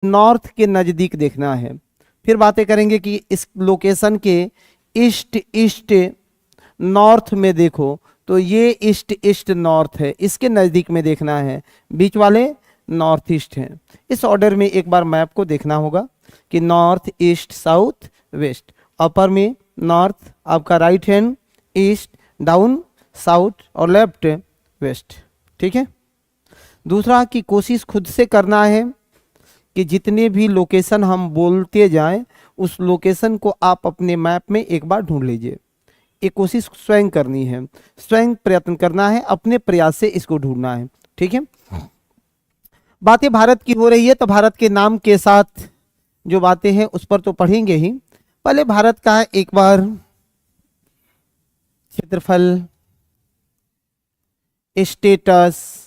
North के नज़दीक देखना है। फिर बातें करेंगे कि इस लोकेशन के ईस्ट ईस्ट नॉर्थ में देखो, तो ये ईस्ट ईस्ट नॉर्थ है, इसके नज़दीक में देखना है, बीच वाले नॉर्थ ईस्ट हैं। इस ऑर्डर में एक बार मैप को देखना होगा कि नॉर्थ ईस्ट साउथ वेस्ट, अपर में नॉर्थ, आपका right hand east, down south और लेफ्ट वेस्ट। ठीक है। दूसरा कि कोशिश खुद से करना है कि जितने भी लोकेशन हम बोलते जाएं उस लोकेशन को आप अपने मैप में एक बार ढूंढ लीजिए। एक कोशिश स्वयं करनी है, स्वयं प्रयत्न करना है, अपने प्रयास से इसको ढूंढना है। ठीक है। बातें भारत की हो रही है तो भारत के नाम के साथ जो बातें हैं उस पर तो पढ़ेंगे ही। पहले भारत का एक बार क्षेत्रफल, स्टेटस,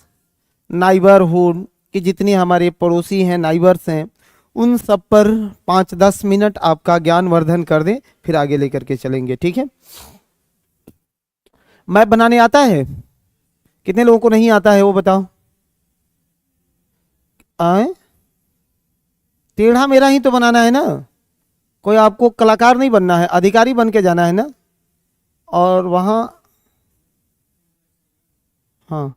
नाइबरहुड कि जितने हमारे पड़ोसी हैं, नाइबर्स हैं, उन सब पर 5-10 मिनट आपका ज्ञानवर्धन कर दें, फिर आगे लेकर के चलेंगे। ठीक है। मैप बनाने आता है? कितने लोगों को नहीं आता है वो बताओ। आए, टेढ़ा मेरा ही तो बनाना है ना, कोई आपको कलाकार नहीं बनना है, अधिकारी बन के जाना है ना। और वहाँ, हाँ,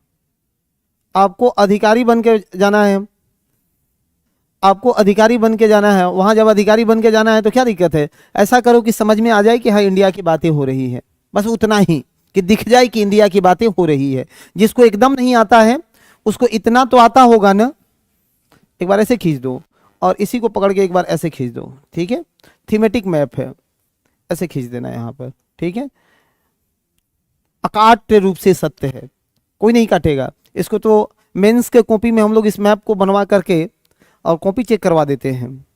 आपको अधिकारी बन के जाना है, आपको अधिकारी बन के जाना है। वहां जब अधिकारी बन के जाना है तो क्या दिक्कत है, ऐसा करो कि समझ में आ जाए कि हाँ इंडिया की बातें हो रही है, बस उतना ही, कि दिख जाए कि इंडिया की बातें हो रही है। जिसको एकदम नहीं आता है उसको इतना तो आता होगा ना, एक बार ऐसे खींच दो और इसी को पकड़ के एक बार ऐसे खींच दो। ठीक है। थीमेटिक मैप है, ऐसे खींच देना है यहाँ पर। ठीक है। अकाट्य रूप से सत्य है, कोई नहीं काटेगा इसको। तो मेंस के कॉपी में हम लोग इस मैप को बनवा करके और कॉपी चेक करवा देते हैं,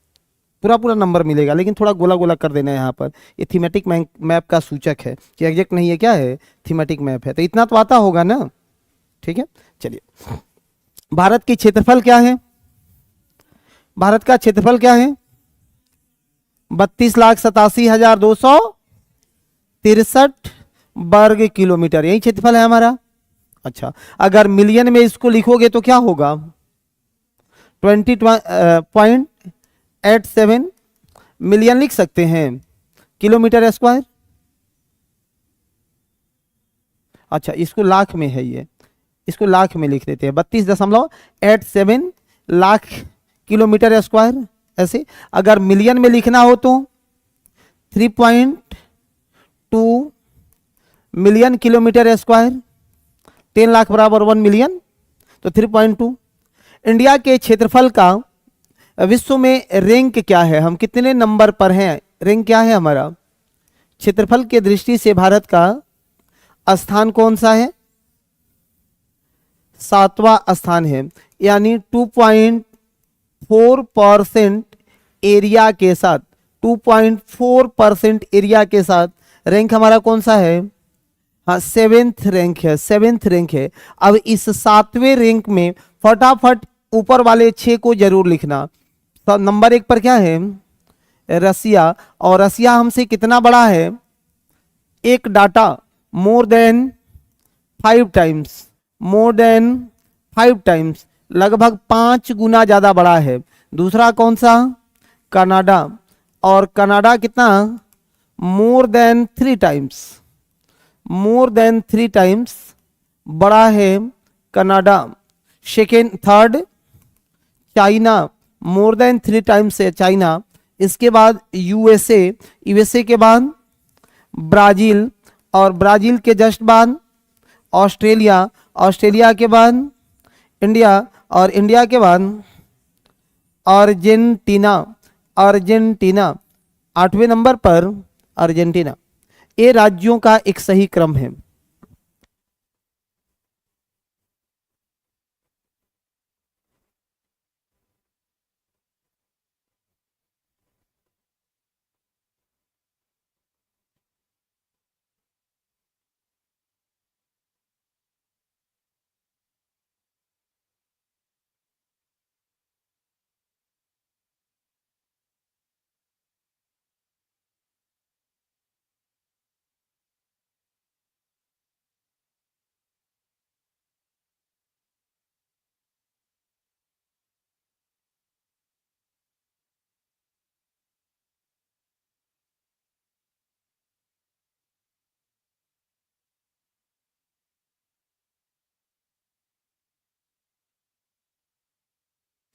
पूरा पूरा नंबर मिलेगा, लेकिन थोड़ा गोला गोला कर देना है यहाँ पर। ये थीमेटिक मैप का सूचक है कि एग्जैक्ट नहीं है, क्या है, थीमेटिक मैप है। तो इतना तो आता होगा ना। ठीक है। चलिए, भारत की क्षेत्रफल क्या है? भारत का क्षेत्रफल क्या है? 32,87,263 वर्ग किलोमीटर, यही क्षेत्रफल है हमारा। अच्छा, अगर मिलियन में इसको लिखोगे तो क्या होगा? 20.87 मिलियन लिख सकते हैं, किलोमीटर स्क्वायर। अच्छा, इसको लाख में है ये, इसको लाख में लिख देते हैं, 32.87 लाख किलोमीटर स्क्वायर। ऐसे अगर मिलियन में लिखना हो तो 3.2 मिलियन किलोमीटर स्क्वायर, 10 लाख बराबर 1 मिलियन, तो 3.2। इंडिया के क्षेत्रफल का विश्व में रैंक क्या है, हम कितने नंबर पर हैं, रैंक क्या है हमारा? क्षेत्रफल के दृष्टि से भारत का स्थान कौन सा है? 7वां स्थान है, यानी 2.4% एरिया के साथ, 2.4% एरिया के साथ रैंक हमारा कौन सा है? हाँ, 7th रैंक है, 7th रैंक है। अब इस 7वें रैंक में फटाफट ऊपर वाले 6 को जरूर लिखना। तो नंबर 1 पर क्या है? रसिया। और रसिया हमसे कितना बड़ा है? एक data, more than 5 times, more than 5 times, लगभग 5 गुना ज्यादा बड़ा है। दूसरा कौन सा? कनाडा। और कनाडा कितना? More than 3 times, more than 3 times बड़ा है Canada. Second, third China, more than 3 times है चाइना। इसके बाद यूएसए, यूएसए के बाद ब्राजील, और ब्राजील के जस्ट बाद ऑस्ट्रेलिया, ऑस्ट्रेलिया के बाद इंडिया, और इंडिया के बाद अर्जेंटीना, अर्जेंटीना 8वें नंबर पर अर्जेंटीना। ये राज्यों का एक सही क्रम है।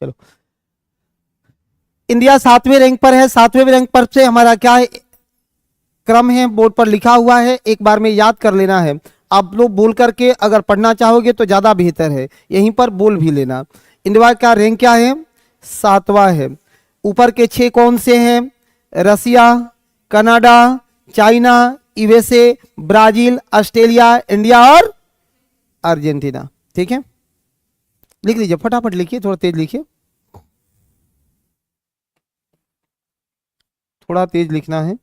चलो, इंडिया 7वें रैंक पर है। 7वें रैंक पर से हमारा क्या है, क्रम है, बोर्ड पर लिखा हुआ है, एक बार में याद कर लेना है। आप लोग बोल करके अगर पढ़ना चाहोगे तो ज्यादा बेहतर है, यहीं पर बोल भी लेना। इंडिया का रैंक क्या है, 7वां है। ऊपर के 6 कौन से हैं, Russia, Canada, China, USA, Brazil, Australia, India और अर्जेंटीना। ठीक है, लिख लीजिए, फटाफट लिखिए, थोड़ा तेज लिखिए, थोड़ा तेज लिखना है।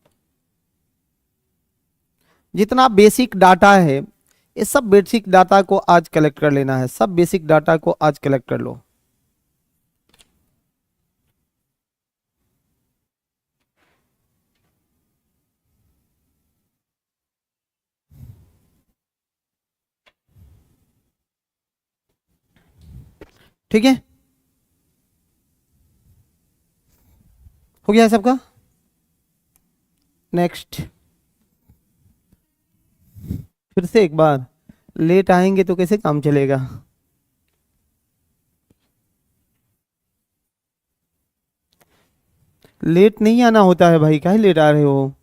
जितना बेसिक डाटा है, ये सब बेसिक डाटा को आज कलेक्ट कर लेना है, सब बेसिक डाटा को आज कलेक्ट कर लो। ठीक है, हो गया है सबका। नेक्स्ट, फिर से एक बार, लेट आएंगे तो कैसे काम चलेगा। लेट नहीं आना होता है भाई, काहे लेट आ रहे हो।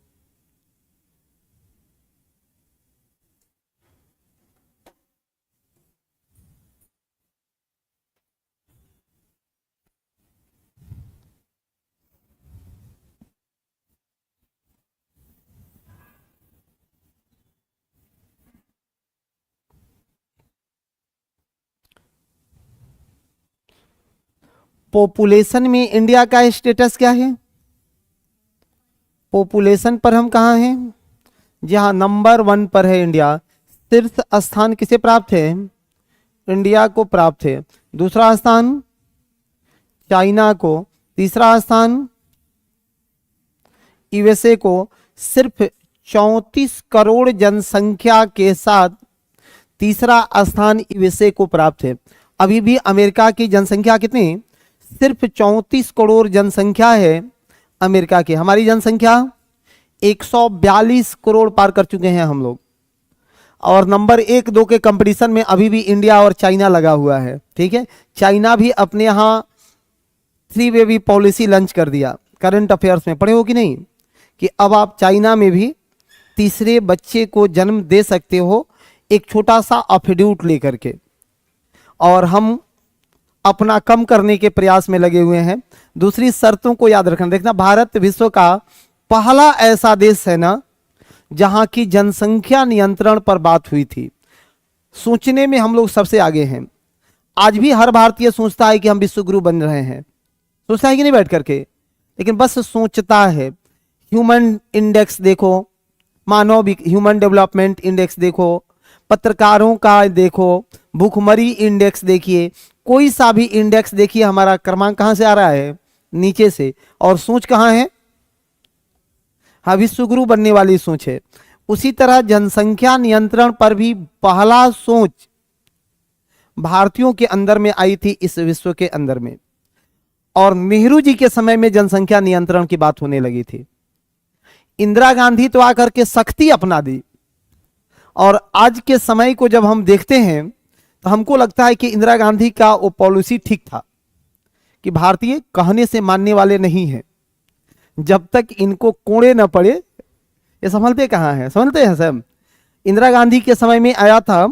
पॉपुलेशन में इंडिया का स्टेटस क्या है, पॉपुलेशन पर हम कहाँ हैं, जहां नंबर 1 पर है इंडिया। शीर्ष स्थान किसे प्राप्त है, इंडिया को प्राप्त है। दूसरा स्थान चाइना को, तीसरा स्थान यूएसए को। सिर्फ 34 करोड़ जनसंख्या के साथ तीसरा स्थान यूएसए को प्राप्त है। अभी भी अमेरिका की जनसंख्या कितनी, सिर्फ 34 करोड़ जनसंख्या है अमेरिका की। हमारी जनसंख्या 142 करोड़ पार कर चुके हैं हम लोग, और नंबर 1-2 के कंपटीशन में अभी भी इंडिया और चाइना लगा हुआ है। ठीक है, चाइना भी अपने यहाँ 3 वे पॉलिसी लॉन्च कर दिया। करंट अफेयर्स में पढ़े हो कि नहीं, कि अब आप चाइना में भी तीसरे बच्चे को जन्म दे सकते हो एक छोटा सा अफिड्यूट लेकर के। और हम अपना कम करने के प्रयास में लगे हुए हैं। दूसरी शर्तों को याद रखना, देखना भारत विश्व का पहला ऐसा देश है ना जहां की जनसंख्या नियंत्रण पर बात हुई थी। सोचने में हम लोग सबसे आगे हैं। आज भी हर भारतीय सोचता है कि हम विश्वगुरु बन रहे हैं, सोचता है कि नहीं बैठ करके, लेकिन बस सोचता है। ह्यूमन इंडेक्स देखो, मानव ह्यूमन डेवलपमेंट इंडेक्स देखो, पत्रकारों का देखो, भूखमरी इंडेक्स देखिए, कोई सा भी इंडेक्स देखिए, हमारा क्रमांक कहां से आ रहा है, नीचे से। और सोच कहां है, हाँ, विश्वगुरु बनने वाली सोच है। उसी तरह जनसंख्या नियंत्रण पर भी पहला सोच भारतीयों के अंदर में आई थी इस विश्व के अंदर में, और नेहरू जी के समय में जनसंख्या नियंत्रण की बात होने लगी थी। इंदिरा गांधी तो आकर के सख्ती अपना दी, और आज के समय को जब हम देखते हैं तो हमको लगता है कि इंदिरा गांधी का वो पॉलिसी ठीक था कि भारतीय कहने से मानने वाले नहीं हैं, जब तक इनको कोड़े न पड़े ये संभलते कहाँ हैं, समझते हैं सब। इंदिरा गांधी के समय में आया था,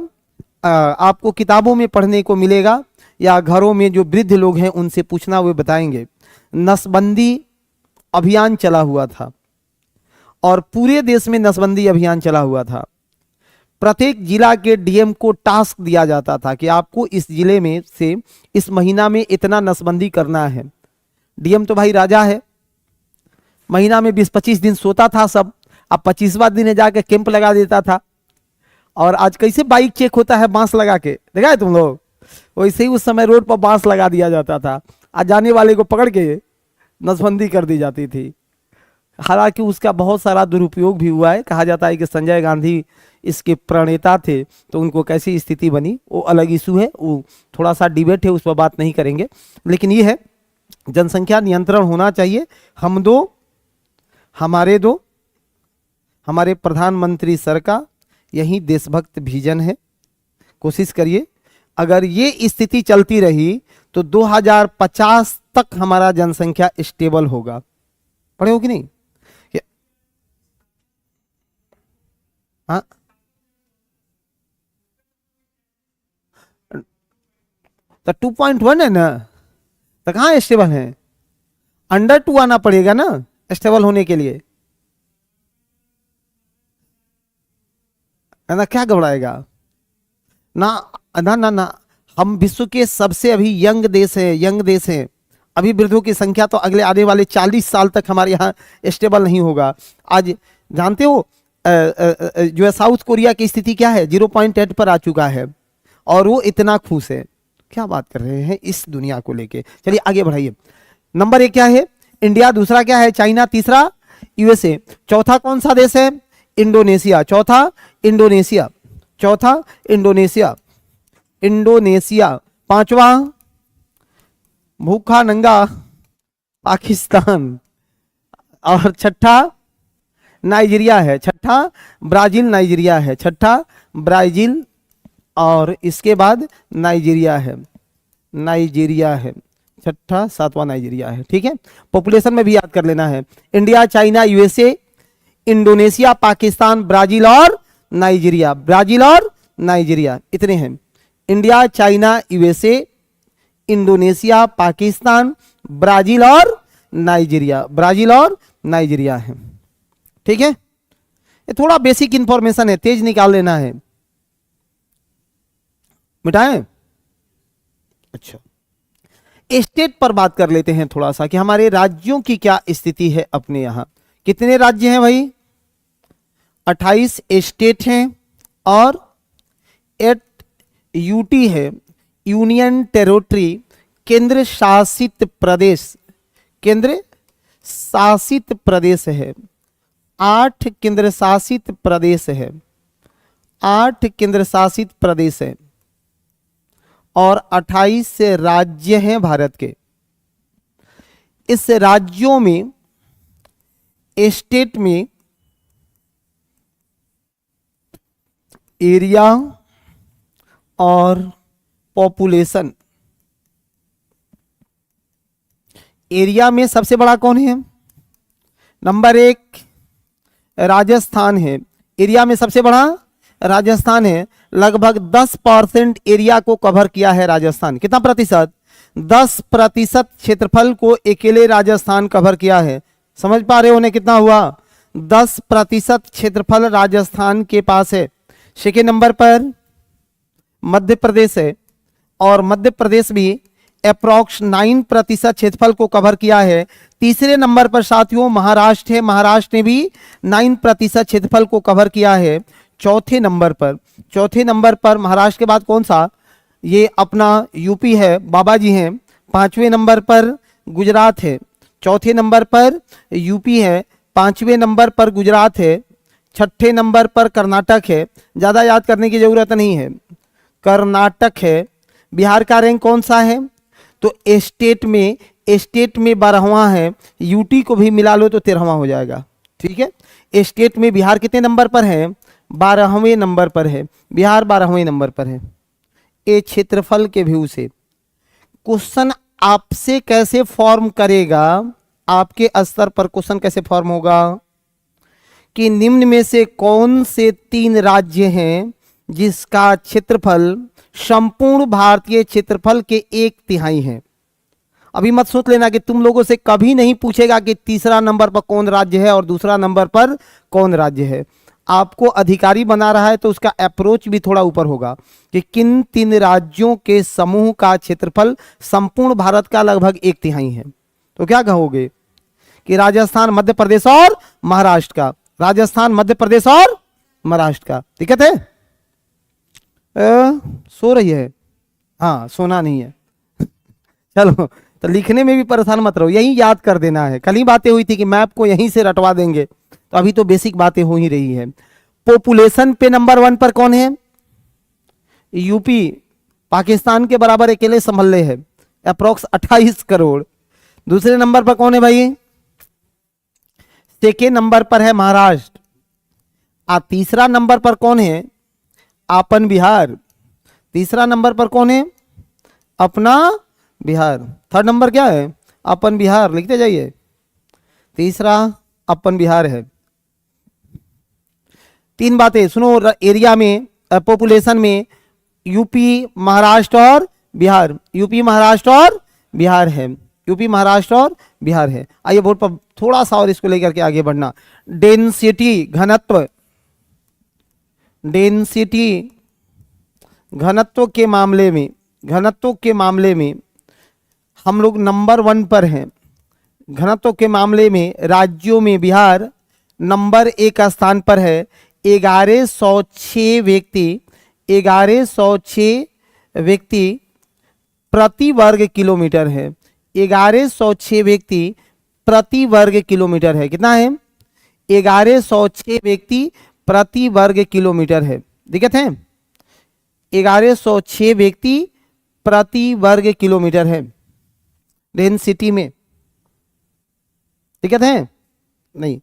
आपको किताबों में पढ़ने को मिलेगा या घरों में जो वृद्ध लोग हैं उनसे पूछना, वे बताएंगे। नसबंदी अभियान चला हुआ था और पूरे देश में नसबंदी अभियान चला हुआ था। प्रत्येक जिला के डीएम को टास्क दिया जाता था कि आपको इस जिले में से इस महीना में इतना नसबंदी करना है। डीएम तो भाई राजा है, महीना में 20-25 दिन सोता था सब, अब 25वां दिन जाके कैंप लगा देता था। और आज कैसे बाइक चेक होता है बांस लगा के, देखा है तुम लोग, वैसे ही उस समय रोड पर बांस लगा दिया जाता था, आज जाने वाले को पकड़ के नसबंदी कर दी जाती थी। हालांकि उसका बहुत सारा दुरुपयोग भी हुआ है। कहा जाता है कि संजय गांधी इसके प्रणेता थे, तो उनको कैसी स्थिति बनी वो अलग इशू है, वो थोड़ा सा डिबेट है, उस पर बात नहीं करेंगे। लेकिन ये है, जनसंख्या नियंत्रण होना चाहिए। हम दो, हमारे दो, हमारे प्रधानमंत्री सर का यही देशभक्त विजन है। कोशिश करिए, अगर ये स्थिति चलती रही तो 2050 तक हमारा जनसंख्या स्टेबल होगा। पढ़े हो कि नहीं? हाँ, तो 2.1 है ना, तो कहाँ स्टेबल है? अंडर 2 आना पड़ेगा ना स्टेबल होने के लिए, है ना? क्या घबराएगा? ना ना ना ना, हम विश्व के सबसे अभी यंग देश है, यंग देश है। अभी वृद्धों की संख्या तो अगले आने वाले 40 साल तक हमारे यहाँ स्टेबल नहीं होगा। आज जानते हो जो है साउथ कोरिया की स्थिति क्या है? 0.8 पर आ चुका है और वो इतना खुश है। क्या बात कर रहे हैं इस दुनिया को लेके। चलिए आगे बढ़ाइए। नंबर 1 क्या है? इंडिया। दूसरा क्या है? चाइना। तीसरा यूएसए। चौथा कौन सा देश है? इंडोनेशिया। चौथा इंडोनेशिया। चौथा इंडोनेशिया, इंडोनेशिया। पांचवा भूखा नंगा पाकिस्तान। और छठा नाइजीरिया है। छठा ब्राजील, नाइजीरिया है। छठा ब्राजील और इसके बाद नाइजीरिया है। नाइजीरिया है छठा, सातवां नाइजीरिया है। ठीक है, पॉपुलेशन में भी याद कर लेना है। India, China, USA, Indonesia, Pakistan, Brazil और नाइजीरिया। ब्राजील और नाइजीरिया इतने हैं। India, China, USA, Indonesia, Pakistan, Brazil और नाइजीरिया। ब्राजील और नाइजीरिया है। ठीक है, ये थोड़ा बेसिक इंफॉर्मेशन है, तेज निकाल लेना है। मिटाएं? अच्छा, स्टेट पर बात कर लेते हैं थोड़ा सा कि हमारे राज्यों की क्या स्थिति है अपने यहां। कितने राज्य हैं भाई? 28 स्टेट हैं और 8 यूटी है, यूनियन टेरिटरी, केंद्र शासित प्रदेश। केंद्र शासित प्रदेश है। 8 केंद्र शासित प्रदेश है। 8 केंद्र शासित प्रदेश है और 28 राज्य हैं भारत के। इस राज्यों में, स्टेट में एरिया और पॉपुलेशन, एरिया में सबसे बड़ा कौन है? नंबर 1 राजस्थान है। एरिया में सबसे बड़ा राजस्थान है। लगभग 10% एरिया को कवर किया है राजस्थान। कितना प्रतिशत? 10% क्षेत्रफल को अकेले राजस्थान कवर किया है। समझ पा रहे हो ने कितना हुआ? 10% क्षेत्रफल राजस्थान के पास है। सेकेंड नंबर पर मध्य प्रदेश है और मध्य प्रदेश भी अप्रॉक्स 9% क्षेत्रफल को कवर किया है। तीसरे नंबर पर साथियों महाराष्ट्र है। महाराष्ट्र ने भी 9% क्षेत्रफल को कवर किया है। चौथे नंबर पर महाराष्ट्र के बाद कौन सा? ये अपना यूपी है, बाबा जी हैं। पांचवें नंबर पर गुजरात है। चौथे नंबर पर यूपी है, पांचवें नंबर पर गुजरात है, छठे नंबर पर कर्नाटक है। ज्यादा याद करने की जरूरत नहीं है, कर्नाटक है। बिहार का रैंक कौन सा है? तो स्टेट में 12वां है। यूटी को भी मिला लो तो 13वां हो जाएगा। ठीक है, स्टेट में बिहार कितने नंबर पर है? 12वें नंबर पर है। बिहार 12वें नंबर पर है। ये क्षेत्रफल के व्यू से क्वेश्चन आपसे कैसे फॉर्म करेगा? आपके स्तर पर क्वेश्चन कैसे फॉर्म होगा कि निम्न में से कौन से 3 राज्य हैं जिसका क्षेत्रफल संपूर्ण भारतीय क्षेत्रफल के 1/3 है। अभी मत सोच लेना कि तुम लोगों से कभी नहीं पूछेगा कि तीसरा नंबर पर कौन राज्य है और दूसरा नंबर पर कौन राज्य है। आपको अधिकारी बना रहा है तो उसका अप्रोच भी थोड़ा ऊपर होगा कि किन 3 राज्यों के समूह का क्षेत्रफल संपूर्ण भारत का लगभग 1/3 है। तो क्या कहोगे कि राजस्थान, मध्य प्रदेश और महाराष्ट्र का। राजस्थान, मध्य प्रदेश और महाराष्ट्र का। दिक्कत है? सो रही है? हाँ, सोना नहीं है। चलो, तो लिखने में भी परेशान मत रहो, यही याद कर देना है। कल ही बातें हुई थी कि मैप को यहीं से रटवा देंगे, तो अभी तो बेसिक बातें हो ही रही है। पॉपुलेशन पे नंबर 1 पर कौन है? यूपी पाकिस्तान के बराबर अकेले संभले है, अप्रोक्स 28 करोड़। दूसरे नंबर पर कौन है भाई? सेकेंड नंबर पर है महाराष्ट्र। तीसरा नंबर पर कौन है? आपन बिहार। तीसरा नंबर पर कौन है? अपना बिहार। थर्ड नंबर क्या है? अपन बिहार, लिखते जाइए। तीसरा अपन बिहार है। तीन बातें सुनो, एरिया में, पॉपुलेशन में यूपी, महाराष्ट्र और बिहार, यूपी, महाराष्ट्र और बिहार है, यूपी, महाराष्ट्र और बिहार है। आइए बोर्ड पर थोड़ा सा और इसको लेकर के आगे बढ़ना। डेंसिटी, घनत्व, डेंसिटी, घनत्व के मामले में, घनत्व के मामले में हम लोग नंबर 1 पर हैं। घनत्व के मामले में राज्यों में बिहार नंबर 1 स्थान पर है। 1106 व्यक्ति, 1106 व्यक्ति प्रति वर्ग किलोमीटर है। 1106 व्यक्ति प्रति वर्ग किलोमीटर है। कितना है? 1106 व्यक्ति प्रति वर्ग किलोमीटर है। दिक्कत है? 1106 व्यक्ति प्रति वर्ग किलोमीटर है डेंसिटी में। दिक्कत है? नहीं।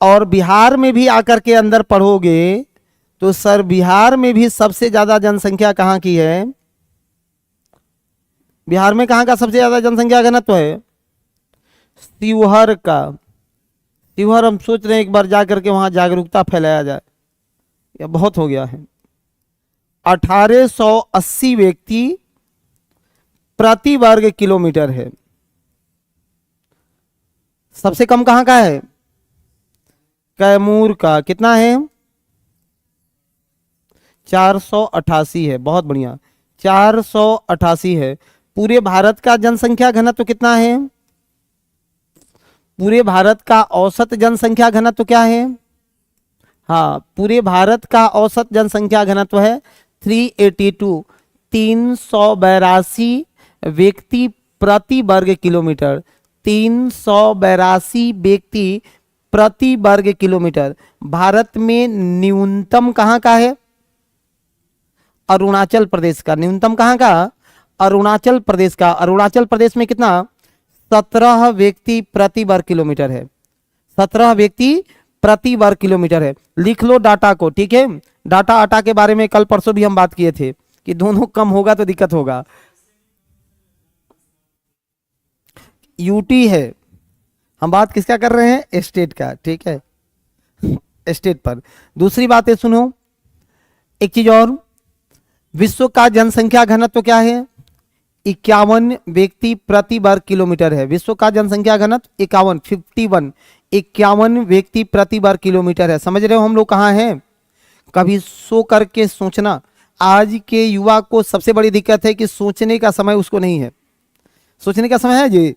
और बिहार में भी आकर के अंदर पढ़ोगे तो सर बिहार में भी सबसे ज्यादा जनसंख्या कहां की है? बिहार में कहां का सबसे ज्यादा जनसंख्या घनत्व है? शिवहर का। शिवहर हम सोच रहे हैं एक बार जाकर के वहां जागरूकता फैलाया जाए, या बहुत हो गया है। 1880 व्यक्ति प्रति वर्ग किलोमीटर है। सबसे कम कहां का है? कैमूर का। कितना है? 488 है। बहुत बढ़िया, 488 है। पूरे भारत का जनसंख्या घनत्व तो कितना है? पूरे भारत का औसत जनसंख्या घनत्व तो क्या है? हाँ, पूरे भारत का औसत जनसंख्या घनत्व है 382, 382 व्यक्ति प्रति वर्ग किलोमीटर। 382 व्यक्ति प्रति वर्ग किलोमीटर। भारत में न्यूनतम कहां का है? अरुणाचल प्रदेश का। न्यूनतम कहां का? अरुणाचल प्रदेश का। अरुणाचल प्रदेश में कितना? 17 व्यक्ति प्रति वर्ग किलोमीटर है। 17 व्यक्ति प्रति वर्ग किलोमीटर है। लिख लो डाटा को, ठीक है? डाटा आटा के बारे में कल परसों भी हम बात किए थे कि दोनों कम होगा तो दिक्कत होगा। यूटी है, हम बात किसका कर रहे हैं? स्टेट का, ठीक है? स्टेट पर। दूसरी बात है, सुनो एक चीज और, विश्व का जनसंख्या घनत्व क्या है? 51 व्यक्ति प्रति वर्ग किलोमीटर है। विश्व का जनसंख्या घनत्व 51 व्यक्ति प्रति वर्ग किलोमीटर है। समझ रहे हो हम लोग कहाँ हैं? कभी सो करके सोचना। आज के युवा को सबसे बड़ी दिक्कत है कि सोचने का समय उसको नहीं है। सोचने का समय है जी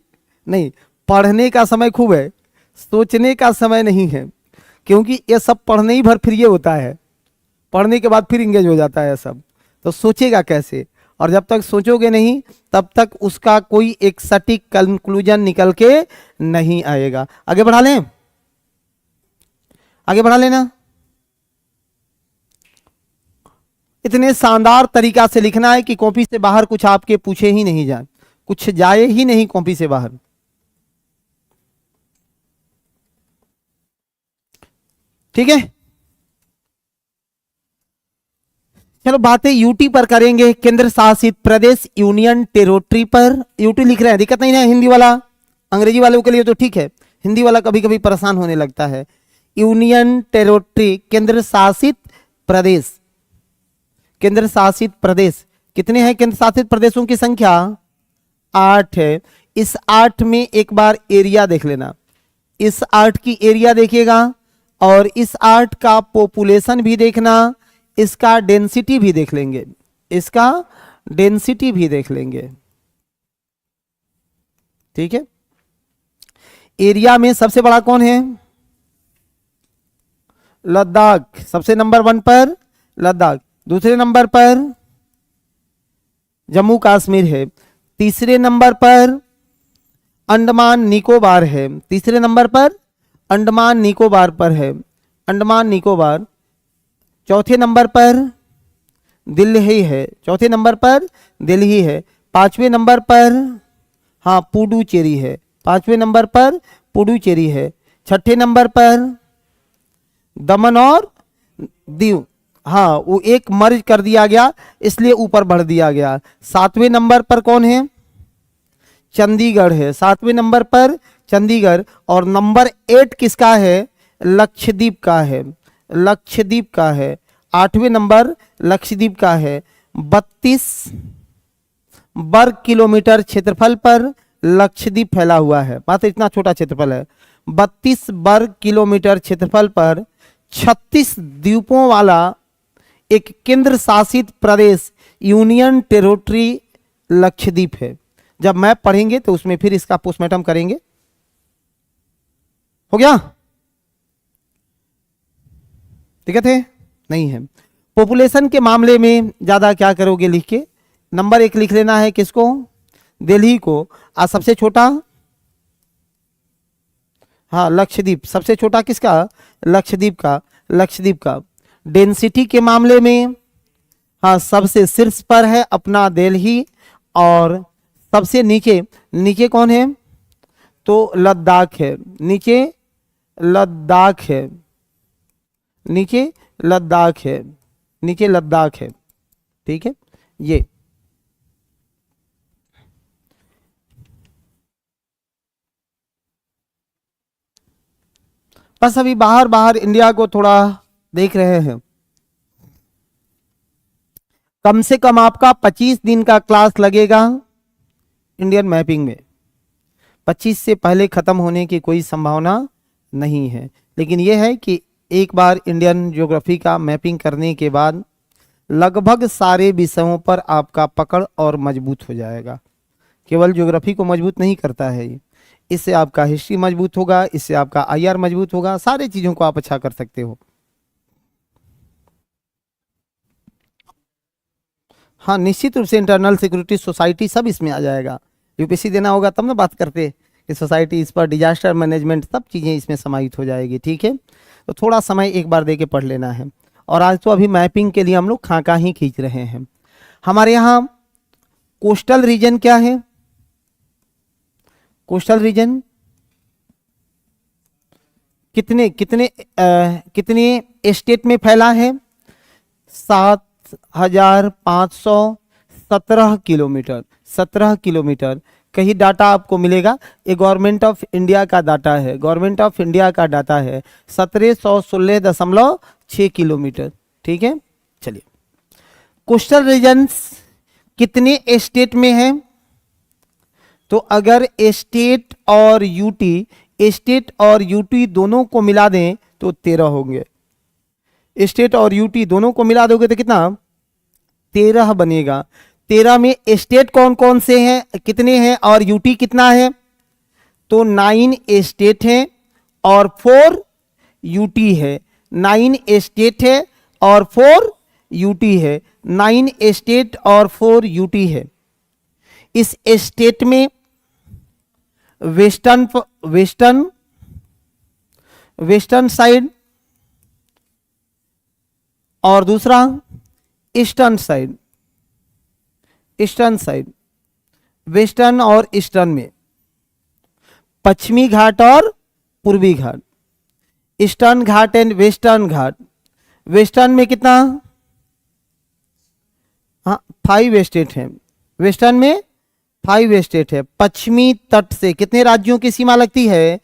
नहीं, पढ़ने का समय खूब है, सोचने का समय नहीं है। क्योंकि ये सब पढ़ने ही भर फिर ये होता है, पढ़ने के बाद फिर इंगेज हो जाता है सब। तो सोचेगा कैसे? और जब तक सोचोगे नहीं तब तक उसका कोई एक सटीक कंक्लूजन निकल के नहीं आएगा। आगे बढ़ा लें, आगे बढ़ा लेना। इतने शानदार तरीका से लिखना है कि कॉपी से बाहर कुछ आपके पूछे ही नहीं जाए, कुछ जाए ही नहीं कॉपी से बाहर। ठीक है, चलो बातें यूटी पर करेंगे, केंद्र शासित प्रदेश, यूनियन टेरिटरी पर। यूटी लिख रहे हैं, दिक्कत नहीं है। हिंदी वाला, अंग्रेजी वालों के लिए तो ठीक है, हिंदी वाला कभी कभी परेशान होने लगता है। यूनियन टेरिटरी, केंद्र शासित प्रदेश। केंद्र शासित प्रदेश कितने हैं? केंद्र शासित प्रदेशों की संख्या 8 है। इस 8 में एक बार एरिया देख लेना, इस 8 की एरिया देखिएगा और इस 8 का पॉपुलेशन भी देखना, इसका डेंसिटी भी देख लेंगे, इसका डेंसिटी भी देख लेंगे। ठीक है, एरिया में सबसे बड़ा कौन है? लद्दाख, सबसे नंबर 1 पर लद्दाख। दूसरे नंबर पर जम्मू कश्मीर है। तीसरे नंबर पर अंडमान निकोबार है। तीसरे नंबर पर अंडमान निकोबार पर है, अंडमान निकोबार। चौथे नंबर पर दिल्ली है, चौथे नंबर पर दिल्ली है। पांचवें नंबर पर हाँ पुडुचेरी है, पांचवें नंबर पर पुडुचेरी है। छठे नंबर पर दमन और दीव, हाँ वो एक मर्ज कर दिया गया इसलिए ऊपर बढ़ दिया गया। सातवें नंबर पर कौन है? चंडीगढ़ है, 7वें नंबर पर चंडीगढ़। और नंबर 8 किसका है? लक्षद्वीप का है, लक्षद्वीप का है। 8वें नंबर लक्षद्वीप का है। 32 वर्ग किलोमीटर क्षेत्रफल पर लक्षद्वीप फैला हुआ है, मात्र इतना छोटा क्षेत्रफल है। 32 वर्ग किलोमीटर क्षेत्रफल पर 36 द्वीपों वाला एक केंद्र शासित प्रदेश यूनियन टेरिटरी लक्षद्वीप है। जब मैप पढ़ेंगे तो उसमें फिर इसका पोस्टमार्टम करेंगे। हो गया? ठीक है? नहीं है। पॉपुलेशन के मामले में ज्यादा क्या करोगे लिख के, नंबर 1 लिख लेना है। किसको? दिल्ली को। और सबसे छोटा, हाँ लक्षद्वीप। सबसे छोटा किसका? लक्षद्वीप का, लक्षद्वीप का। डेंसिटी के मामले में हाँ सबसे शीर्ष पर है अपना दिल्ली, और सबसे नीचे, नीचे कौन है? तो लद्दाख है, नीचे लद्दाख है, नीचे लद्दाख है, नीचे लद्दाख है। ठीक है? ये बस अभी बाहर बाहर इंडिया को थोड़ा देख रहे हैं। कम से कम आपका 25 दिन का क्लास लगेगा इंडियन मैपिंग में। 25 से पहले खत्म होने की कोई संभावना नहीं है, लेकिन यह है कि एक बार इंडियन ज्योग्राफी का मैपिंग करने के बाद लगभग सारे विषयों पर आपका पकड़ और मजबूत हो जाएगा। केवल ज्योग्राफी को मजबूत नहीं करता है ये, इससे आपका हिस्ट्री मजबूत होगा, इससे आपका आईआर मजबूत होगा, सारी चीजों को आप अच्छा कर सकते हो। हाँ निश्चित रूप से इंटरनल सिक्योरिटी सोसाइटी सब इसमें आ जाएगा। यूपीएससी देना होगा तब ना बात करते कि सोसाइटी, इस पर डिजास्टर मैनेजमेंट, सब चीज़ें इसमें समाहित हो जाएगी। ठीक है? तो थोड़ा समय एक बार दे के पढ़ लेना है। और आज तो अभी मैपिंग के लिए हम लोग खाका ही खींच रहे हैं। हमारे यहाँ कोस्टल रीजन क्या है? कोस्टल रीजन कितने कितने कितने स्टेट में फैला है? 7,517 किलोमीटर, 17 किलोमीटर। कहीं डाटा आपको मिलेगा, ये गवर्नमेंट ऑफ इंडिया का डाटा है, गवर्नमेंट ऑफ इंडिया का डाटा है। 1716.6 किलोमीटर। ठीक है? चलिए, कोस्टल रीजन्स कितने स्टेट में है? तो अगर स्टेट और यूटी, स्टेट और यूटी दोनों को मिला दें तो 13 होंगे। स्टेट और यूटी दोनों को मिला दोगे तो कितना? 13 बनेगा। 13 में स्टेट कौन कौन से हैं, कितने हैं, और यूटी कितना है? तो 9 स्टेट हैं और 4 यूटी है। 9 स्टेट है और 4 यूटी है। 9 स्टेट और 4 यूटी है। इस स्टेट में वेस्टर्न वेस्टर्न वेस्टर्न साइड और दूसरा eastern side, eastern side. Western और ईस्टर्न में पश्चिमी घाट और पूर्वी घाट, eastern Ghat and western Ghat. Western में कितना? हाँ 5 स्टेट हैं। वेस्टर्न में 5 स्टेट है। पश्चिमी तट से कितने राज्यों की सीमा लगती है?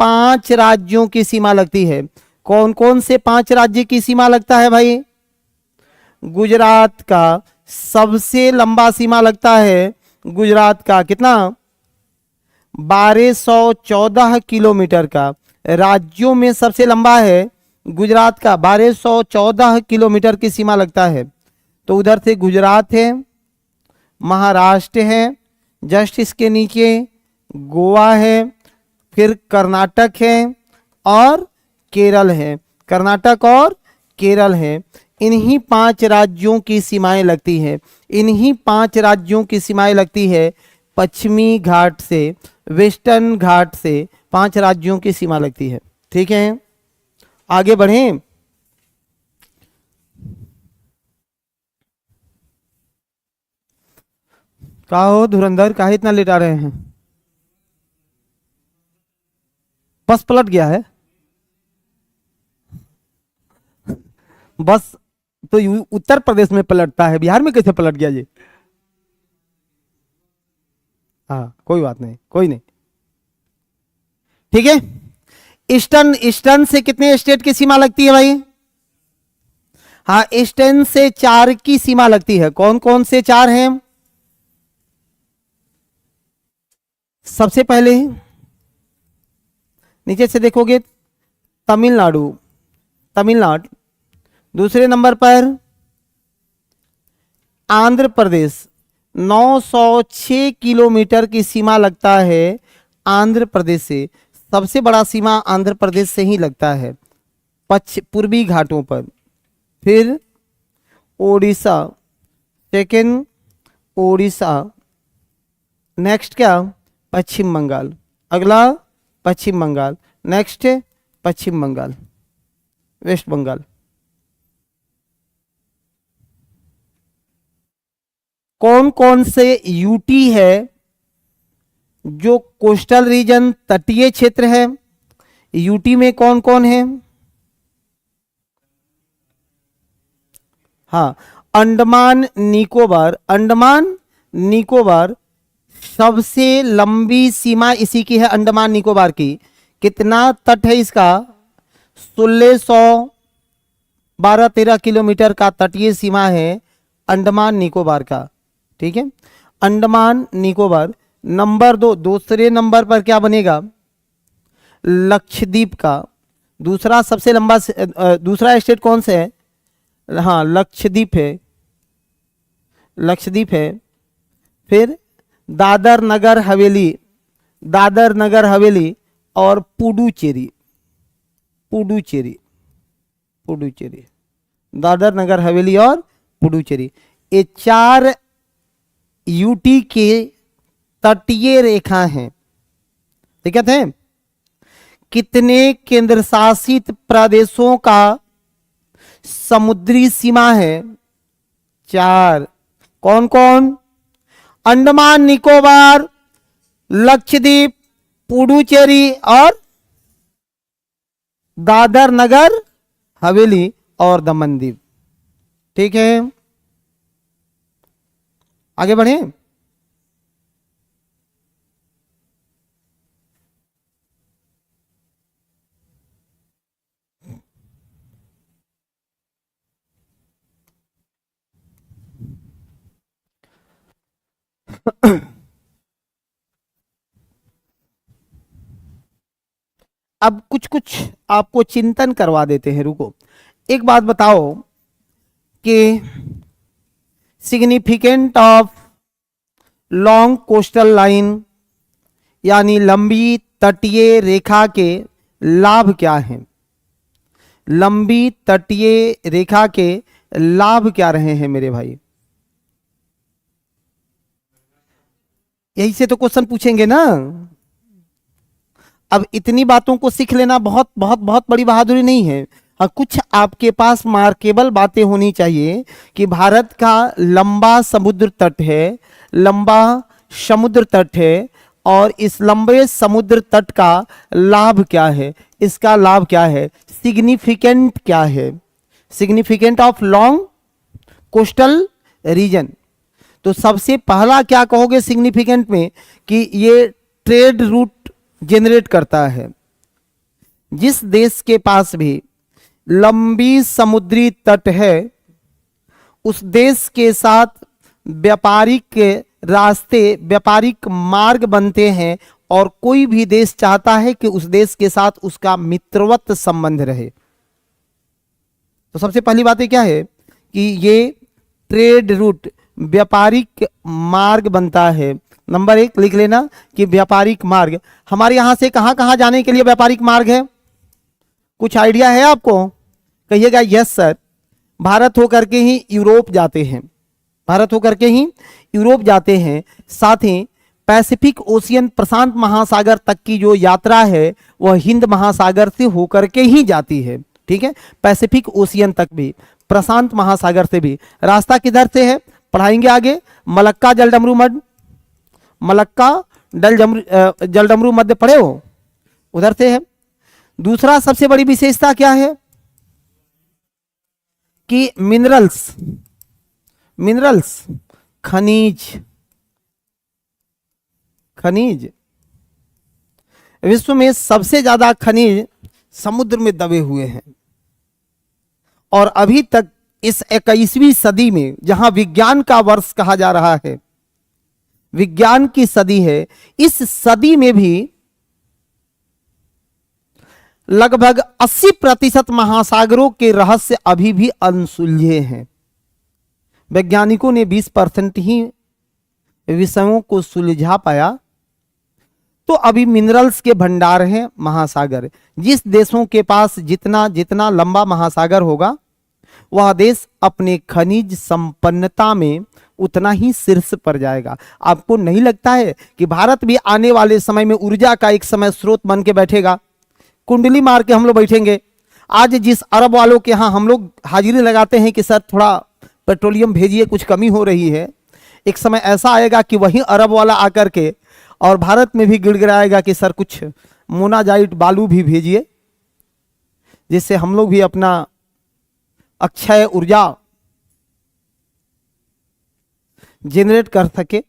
5 राज्यों की सीमा लगती है। कौन कौन से 5 राज्य की सीमा लगता है भाई? गुजरात का सबसे लंबा सीमा लगता है। गुजरात का कितना? 1214 किलोमीटर का। राज्यों में सबसे लंबा है गुजरात का, 1214 किलोमीटर की सीमा लगता है। तो उधर से गुजरात है, महाराष्ट्र है, जस्ट इसके नीचे गोवा है, फिर कर्नाटक है और केरल है। कर्नाटक और केरल है। इन्हीं 5 राज्यों की सीमाएं लगती है। इन्हीं 5 राज्यों की सीमाएं लगती है। पश्चिमी घाट से, वेस्टर्न घाट से 5 राज्यों की सीमा लगती है। ठीक है? आगे बढ़ें। का हो धुरंधर, काहे इतना लेटा रहे हैं? बस पलट गया है? बस तो उत्तर प्रदेश में पलटता है, बिहार में कैसे पलट गया ये? हाँ कोई बात नहीं, कोई नहीं, ठीक है। ईस्टर्न, ईस्टर्न से कितने स्टेट की सीमा लगती है भाई? हाँ, ईस्टर्न से 4 की सीमा लगती है। कौन कौन से 4 हैं? सबसे पहले नीचे से देखोगे तमिलनाडु, तमिलनाडु। दूसरे नंबर पर आंध्र प्रदेश, 906 किलोमीटर की सीमा लगता है आंध्र प्रदेश से। सबसे बड़ा सीमा आंध्र प्रदेश से ही लगता है पूर्वी घाटों पर। फिर ओडिशा, सेकेंड ओडिशा। नेक्स्ट क्या? पश्चिम बंगाल। अगला पश्चिम बंगाल। नेक्स्ट पश्चिम बंगाल, वेस्ट बंगाल। कौन कौन से यूटी है जो कोस्टल रीजन, तटीय क्षेत्र है? यूटी में कौन कौन है? हाँ, अंडमान निकोबार। अंडमान निकोबार सबसे लंबी सीमा इसी की है, अंडमान निकोबार की। कितना तट है इसका? 1612-13 किलोमीटर का तटीय सीमा है अंडमान निकोबार का, ठीक है। अंडमान निकोबार। नंबर 2, दूसरे नंबर पर क्या बनेगा? लक्षद्वीप का। दूसरा सबसे लंबा दूसरा स्टेट कौन सा है? हाँ, लक्षद्वीप है, लक्षद्वीप है। फिर दादर नगर हवेली, दादर नगर हवेली और पुडुचेरी, पुडुचेरी, पुडुचेरी। दादर नगर हवेली और पुडुचेरी, ये 4 यूटी के तटीय रेखा हैं, ठीक है। कितने केंद्र शासित प्रदेशों का समुद्री सीमा है? 4। कौन कौन? अंडमान निकोबार, लक्षद्वीप, पुडुचेरी और दादर नगर हवेली और दमन दीव, ठीक है। आगे बढ़े। अब कुछ कुछ आपको चिंतन करवा देते हैं, रुको। एक बात बताओ कि significant of long coastal line यानी लंबी तटीय रेखा के लाभ क्या हैं? लंबी तटीय रेखा के लाभ क्या रहे हैं मेरे भाई? यही से तो क्वेश्चन पूछेंगे ना। अब इतनी बातों को सीख लेना बहुत बहुत बहुत बड़ी बहादुरी नहीं है। हाँ, कुछ आपके पास मार्केबल बातें होनी चाहिए कि भारत का लंबा समुद्र तट है, लंबा समुद्र तट है, और इस लंबे समुद्र तट का लाभ क्या है, इसका लाभ क्या है, सिग्निफिकेंट क्या है, significant of long coastal region. तो सबसे पहला क्या कहोगे सिग्निफिकेंट में? कि ये ट्रेड रूट जनरेट करता है। जिस देश के पास भी लंबी समुद्री तट है उस देश के साथ व्यापारिक रास्ते, व्यापारिक मार्ग बनते हैं, और कोई भी देश चाहता है कि उस देश के साथ उसका मित्रवत संबंध रहे। तो सबसे पहली बात क्या है कि ये ट्रेड रूट, व्यापारिक मार्ग बनता है। नंबर 1 लिख लेना कि व्यापारिक मार्ग। हमारे यहां से कहां कहां जाने के लिए व्यापारिक मार्ग है? कुछ आइडिया है आपको? कहिएगा यस सर। भारत होकर के ही यूरोप जाते हैं, भारत होकर के ही यूरोप जाते हैं। साथ ही पैसिफिक ओशियन, प्रशांत महासागर तक की जो यात्रा है वह हिंद महासागर से होकर के ही जाती है, ठीक है। पैसिफिक ओशियन तक भी, प्रशांत महासागर से भी। रास्ता किधर से है पढ़ाएंगे आगे। मलक्का जलडमरू मध्य, मलक्का जलडमरू मध्य पढ़े हो, उधर से है। दूसरा सबसे बड़ी विशेषता क्या है कि मिनरल्स, मिनरल्स खनिज, खनिज, विश्व में सबसे ज्यादा खनिज समुद्र में दबे हुए हैं। और अभी तक इस 21वीं सदी में, जहां विज्ञान का वर्ष कहा जा रहा है, विज्ञान की सदी है, इस सदी में भी लगभग 80% महासागरों के रहस्य अभी भी अनसुलझे हैं। वैज्ञानिकों ने 20% ही विषयों को सुलझा पाया। तो अभी मिनरल्स के भंडार हैं महासागर। जिस देशों के पास जितना जितना लंबा महासागर होगा, वह देश अपने खनिज संपन्नता में उतना ही शीर्ष पर जाएगा। आपको नहीं लगता है कि भारत भी आने वाले समय में ऊर्जा का एक समय स्रोत बन के बैठेगा? कुंडली मार के हम लोग बैठेंगे। आज जिस अरब वालों के यहाँ हम लोग हाजिरी लगाते हैं कि सर थोड़ा पेट्रोलियम भेजिए, कुछ कमी हो रही है, एक समय ऐसा आएगा कि वही अरब वाला आकर के और भारत में भी गिड़गिड़ाएगा कि सर कुछ मोनाजाइट बालू भी भेजिए, जिससे हम लोग भी अपना अक्षय ऊर्जा जनरेट कर सके।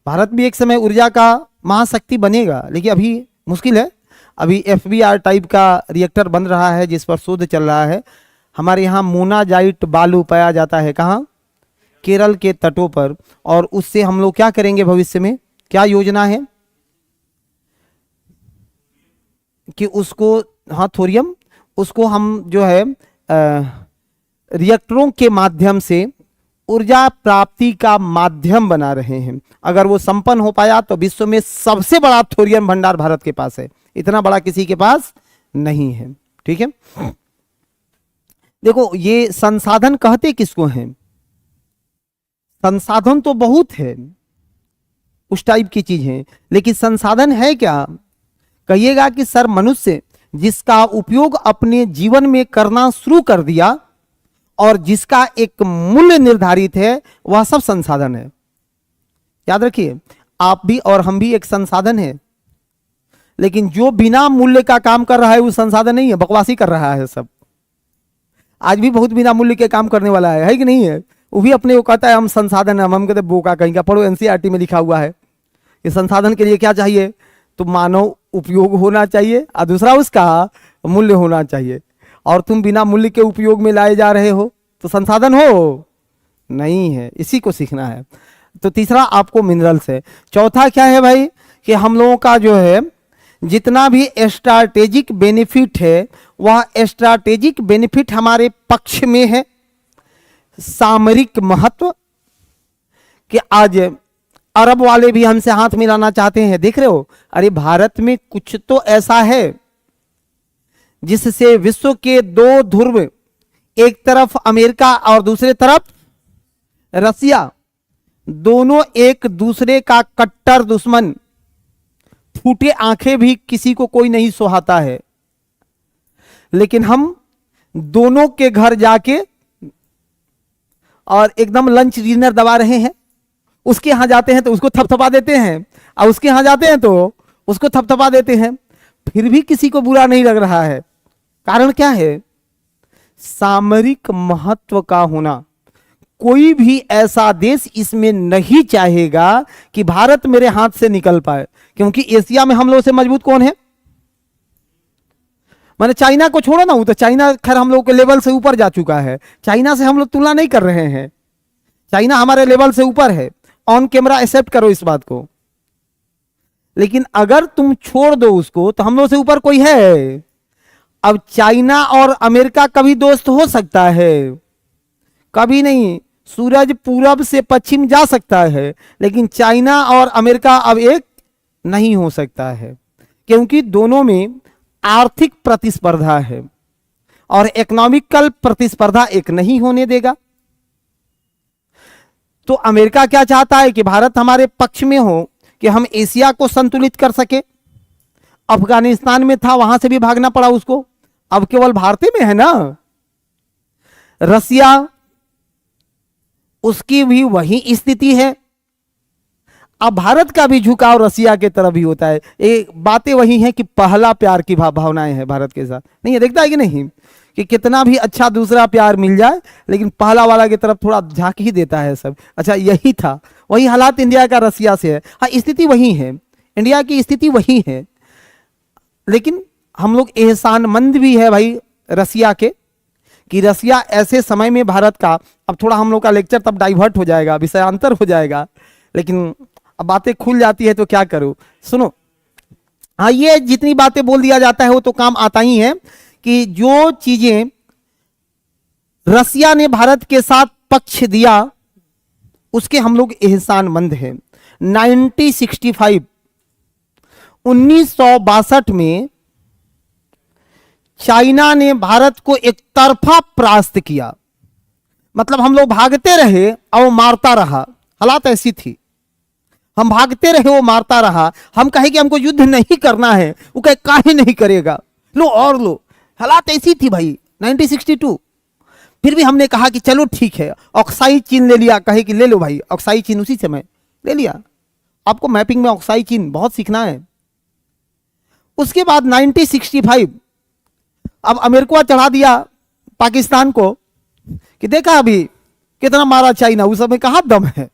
भारत भी एक समय ऊर्जा का महाशक्ति बनेगा, लेकिन अभी मुश्किल है। अभी FBR टाइप का रिएक्टर बन रहा है जिस पर शोध चल रहा है। हमारे यहाँ मोनाजाइट बालू पाया जाता है, कहाँ? केरल के तटों पर। और उससे हम लोग क्या करेंगे भविष्य में? क्या योजना है कि उसको, हाँ थोरियम, उसको हम जो है रिएक्टरों के माध्यम से ऊर्जा प्राप्ति का माध्यम बना रहे हैं। अगर वो संपन्न हो पाया तो विश्व में सबसे बड़ा थोरियम भंडार भारत के पास है। इतना बड़ा किसी के पास नहीं है। ठीक है, देखो ये संसाधन कहते किसको हैं? संसाधन तो बहुत है, उस टाइप की चीज है, लेकिन संसाधन है क्या? कहिएगा कि सर मनुष्य जिसका उपयोग अपने जीवन में करना शुरू कर दिया और जिसका एक मूल्य निर्धारित है, वह सब संसाधन है। याद रखिए, आप भी और हम भी एक संसाधन है, लेकिन जो बिना मूल्य का काम कर रहा है वो संसाधन नहीं है, बकवासी कर रहा है सब। आज भी बहुत बिना मूल्य के काम करने वाला है कि नहीं है? वो भी अपने को कहता है हम संसाधन है। हम कहते बोका कहीं का, पढ़ो NCERT में लिखा हुआ है। ये संसाधन के लिए क्या चाहिए? तो मानव उपयोग होना चाहिए और दूसरा उसका मूल्य होना चाहिए। और तुम बिना मूल्य के उपयोग में लाए जा रहे हो तो संसाधन हो नहीं है। इसी को सीखना है। तो तीसरा आपको मिनरल्स है। चौथा क्या है भाई? कि हम लोगों का जो है जितना भी स्ट्रैटेजिक बेनिफिट है, वह स्ट्रैटेजिक बेनिफिट हमारे पक्ष में है। सामरिक महत्व कि आज अरब वाले भी हमसे हाथ मिलाना चाहते हैं। देख रहे हो, अरे भारत में कुछ तो ऐसा है जिससे विश्व के दो ध्रुव, एक तरफ अमेरिका और दूसरे तरफ रसिया, दोनों एक दूसरे का कट्टर दुश्मन। फूटे आंखें भी किसी को कोई नहीं सुहाता है, लेकिन हम दोनों के घर जाके और एकदम लंच डिनर दबा रहे हैं। उसके यहां जाते हैं तो उसको थपथपा देते हैं, और उसके यहां जाते हैं तो उसको थपथपा देते हैं, फिर भी किसी को बुरा नहीं लग रहा है। कारण क्या है? सामरिक महत्व का होना। कोई भी ऐसा देश इसमें नहीं चाहेगा कि भारत मेरे हाथ से निकल पाए, क्योंकि एशिया में हम लोग से मजबूत कौन है? मैंने चाइना को छोड़ो ना, वो तो चाइना खैर हम लोग के लेवल से ऊपर जा चुका है। चाइना से हम लोग तुलना नहीं कर रहे हैं, चाइना हमारे लेवल से ऊपर है। ऑन कैमरा एक्सेप्ट करो इस बात को। लेकिन अगर तुम छोड़ दो उसको तो हम लोग से ऊपर कोई है? अब चाइना और अमेरिका कभी दोस्त हो सकता है? कभी नहीं। सूरज पूरब से पश्चिम जा सकता है, लेकिन चाइना और अमेरिका अब एक नहीं हो सकता है, क्योंकि दोनों में आर्थिक प्रतिस्पर्धा है और इकोनॉमिकल प्रतिस्पर्धा एक नहीं होने देगा। तो अमेरिका क्या चाहता है कि भारत हमारे पक्ष में हो, कि हम एशिया को संतुलित कर सके। अफगानिस्तान में था, वहां से भी भागना पड़ा उसको, अब केवल भारत में है ना। रसिया, उसकी भी वही स्थिति है। अब भारत का भी झुकाव रसिया के तरफ ही होता है। ये बातें वही हैं कि पहला प्यार की भावनाएं हैं भारत के साथ, नहीं है? देखता है कि नहीं कि कितना भी अच्छा दूसरा प्यार मिल जाए लेकिन पहला वाला की तरफ थोड़ा झांक ही देता है सब। अच्छा यही था, वही हालात इंडिया का रसिया से है। हाँ स्थिति वही है, इंडिया की स्थिति वही है, लेकिन हम लोग एहसानमंद भी है भाई रसिया के, कि रसिया ऐसे समय में भारत का, अब थोड़ा हम लोग का लेक्चर तब डाइवर्ट हो जाएगा, विषयांतर हो जाएगा, लेकिन अब बातें खुल जाती है तो क्या करूं। सुनो, हाँ ये जितनी बातें बोल दिया जाता है वो तो काम आता ही है, कि जो चीजें रसिया ने भारत के साथ पक्ष दिया उसके हम लोग एहसानमंद हैं। 1962 में चाइना ने भारत को एक तरफा परास्त किया, मतलब हम लोग भागते रहे और वो मारता रहा, हालात ऐसी थी, हम भागते रहे वो मारता रहा। हम कहे कि हमको युद्ध नहीं करना है, वो कहे काहे नहीं करेगा, लो और लो, हालात ऐसी थी भाई 1962। फिर भी हमने कहा कि चलो ठीक है, ऑक्साई चीन ले लिया, कहे कि ले लो भाई ऑक्साई चीन, उसी समय ले लिया। आपको मैपिंग में ऑक्साई चीन बहुत सीखना है। उसके बाद 1965 अब अमेरिका चढ़ा दिया पाकिस्तान को, कि देखा अभी कितना मारा चाइना, उस समय कहाँ दम है,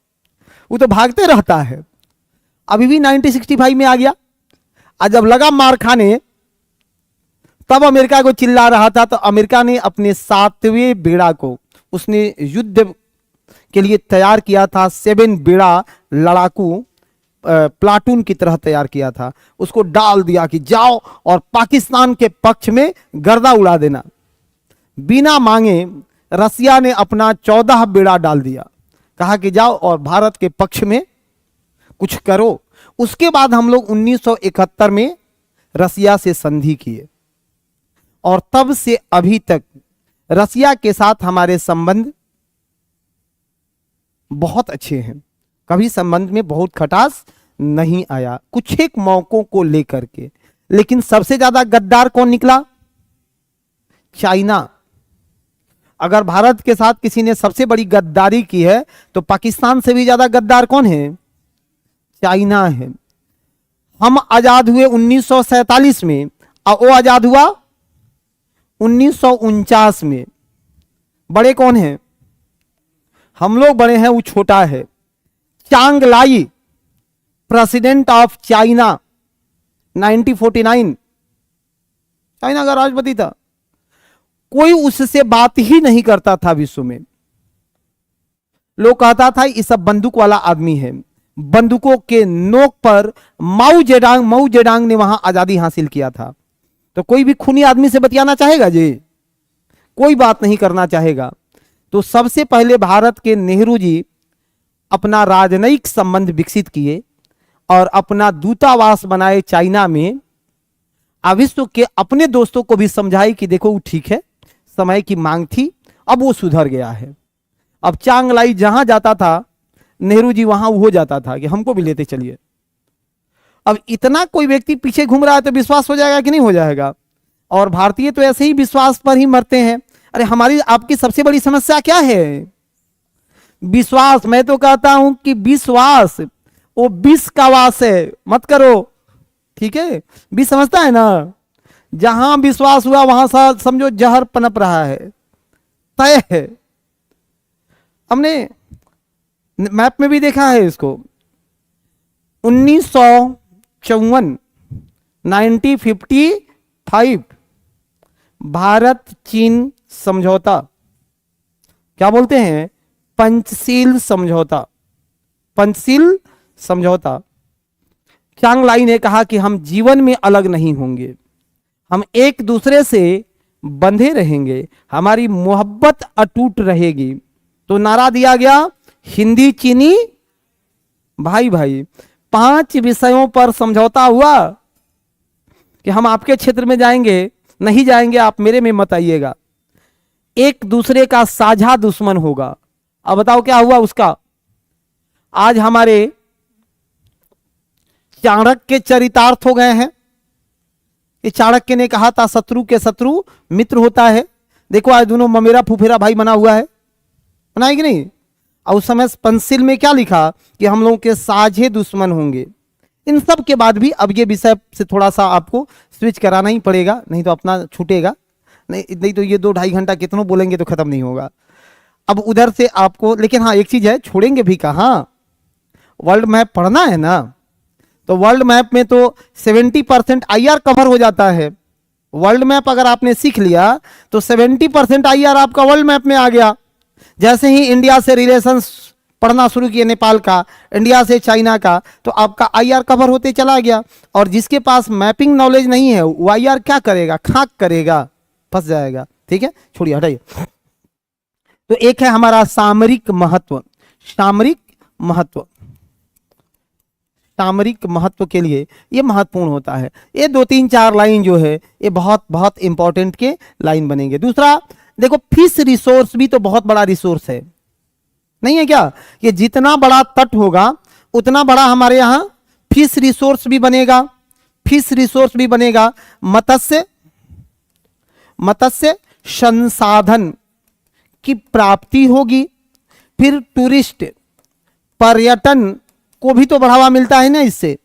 वो तो भागते रहता है। अभी भी 1965 में आ गया, और जब लगा मार खाने तब अमेरिका को चिल्ला रहा था, तो अमेरिका ने अपने 7वें बेड़ा को उसने युद्ध के लिए तैयार किया था, 7 बेड़ा लड़ाकू प्लाटून की तरह तैयार किया था, उसको डाल दिया कि जाओ और पाकिस्तान के पक्ष में गर्दा उड़ा देना। बिना मांगे रसिया ने अपना 14 बेड़ा डाल दिया, कहा कि जाओ और भारत के पक्ष में कुछ करो। उसके बाद हम लोग 1971 में रसिया से संधि किए, और तब से अभी तक रसिया के साथ हमारे संबंध बहुत अच्छे हैं, कभी संबंध में बहुत खटास नहीं आया, कुछ एक मौकों को लेकर के। लेकिन सबसे ज्यादा गद्दार कौन निकला? चाइना। अगर भारत के साथ किसी ने सबसे बड़ी गद्दारी की है तो पाकिस्तान से भी ज्यादा गद्दार कौन है? चाइना है। हम आजाद हुए 1947 में और वो आजाद हुआ 1949 में। बड़े कौन हैं? हम लोग बड़े हैं, वो छोटा है। चांग लाई प्रेसिडेंट ऑफ चाइना 1949, चाइना का राष्ट्रपति था। कोई उससे बात ही नहीं करता था विश्व में। लोग कहता था ये सब बंदूक वाला आदमी है। बंदूकों के नोक पर माऊ जेडांग ने वहां आजादी हासिल किया था। तो कोई भी खूनी आदमी से बतियाना चाहेगा जी? कोई बात नहीं करना चाहेगा। तो सबसे पहले भारत के नेहरू जी अपना राजनयिक संबंध विकसित किए और अपना दूतावास बनाए चाइना में। विश्व के अपने दोस्तों को भी समझाई कि देखो वो ठीक है, समय की मांग थी, अब वो सुधर गया है। अब चांग लाई जहां जाता था नेहरू जी वहां हो जाता था कि हमको भी लेते चलिए। अब इतना कोई व्यक्ति पीछे घूम रहा है तो विश्वास हो जाएगा कि नहीं हो जाएगा? और भारतीय तो ऐसे ही विश्वास पर ही मरते हैं। अरे हमारी आपकी सबसे बड़ी समस्या क्या है? विश्वास। मैं तो कहता हूं कि विश्वास वो विष का वास है, मत करो, ठीक है? विष समझता है ना? जहां विश्वास हुआ वहां समझो जहर पनप रहा है, तय है। हमने मैप में भी देखा है इसको। 1954 1955 भारत चीन समझौता, क्या बोलते हैं? पंचशील समझौता। पंचशील समझौता। चांग लाई ने कहा कि हम जीवन में अलग नहीं होंगे, हम एक दूसरे से बंधे रहेंगे, हमारी मोहब्बत अटूट रहेगी। तो नारा दिया गया हिंदी चीनी भाई भाई। 5 विषयों पर समझौता हुआ कि हम आपके क्षेत्र में जाएंगे, नहीं जाएंगे आप मेरे में मत आइएगा। एक दूसरे का साझा दुश्मन होगा। अब बताओ क्या हुआ उसका? आज हमारे चाणक्य चरितार्थ हो गए हैं। ये चाणक्य ने कहा था शत्रु के शत्रु मित्र होता है। देखो आज दोनों ममेरा फुफेरा भाई बना हुआ है, बना है कि नहीं? और उस समय पंचशील में क्या लिखा कि हम लोगों के साझे दुश्मन होंगे। इन सब के बाद भी अब ये विषय से थोड़ा सा आपको स्विच कराना ही पड़ेगा, नहीं तो अपना छूटेगा। नहीं नहीं तो ये 2-2.5 घंटा कितनों बोलेंगे तो खत्म नहीं होगा। अब उधर से आपको, लेकिन हाँ एक चीज है, छोड़ेंगे भी कहाँ, वर्ल्ड मैप पढ़ना है ना, तो वर्ल्ड मैप में तो 70% IR कवर हो जाता है। वर्ल्ड मैप अगर आपने सीख लिया तो 70% IR आपका वर्ल्ड मैप में आ गया। जैसे ही इंडिया से रिलेशंस पढ़ना शुरू किए, नेपाल का, इंडिया से चाइना का, तो आपका IR कवर होते चला गया। और जिसके पास मैपिंग नॉलेज नहीं है वो IR क्या करेगा, खाक करेगा, फंस जाएगा। ठीक है, छोड़िए हटाइए। तो एक है हमारा सामरिक महत्व। सामरिक महत्व, सामरिक महत्व के लिए ये महत्वपूर्ण होता है। ये 2-3-4 लाइन जो है ये बहुत बहुत इंपॉर्टेंट के लाइन बनेंगे। दूसरा देखो, फिश रिसोर्स भी तो बहुत बड़ा रिसोर्स है, नहीं है क्या? ये जितना बड़ा तट होगा उतना बड़ा हमारे यहां फिश रिसोर्स भी बनेगा, फिश रिसोर्स भी बनेगा। मत्स्य, मत्स्य संसाधन की प्राप्ति होगी। फिर टूरिस्ट, पर्यटन को भी तो बढ़ावा मिलता है ना इससे।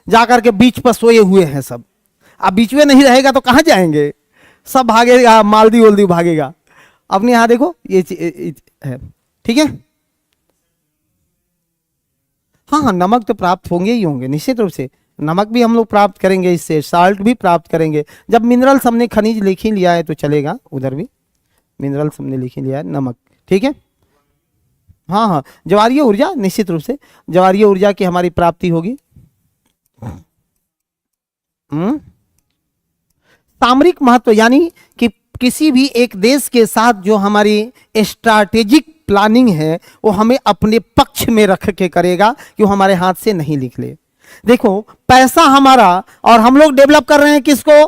जाकर के बीच पर सोए हुए हैं सब, अब बीच में नहीं रहेगा तो कहां जाएंगे, सब भागेगा, मालदीव वल्दीव भागेगा। अपने यहां देखो ये है, ठीक है। हाँ हाँ, नमक तो प्राप्त होंगे ही होंगे निश्चित रूप से, नमक भी हम लोग प्राप्त करेंगे, इससे साल्ट भी प्राप्त करेंगे। जब मिनरल्स हमने खनिज लिख ही लिया है तो चलेगा, उधर भी मिनरल्स हमने लिख ही लिया है, नमक, ठीक है। हाँ हाँ, ज्वारीय ऊर्जा, निश्चित रूप से ज्वारीय ऊर्जा की हमारी प्राप्ति होगी। सामरिक महत्व यानी कि किसी भी एक देश के साथ जो हमारी स्ट्रैटेजिक प्लानिंग है वो हमें अपने पक्ष में रख के करेगा कि वो हमारे हाथ से नहीं निकले। देखो पैसा हमारा, और हम लोग डेवलप कर रहे हैं किसको,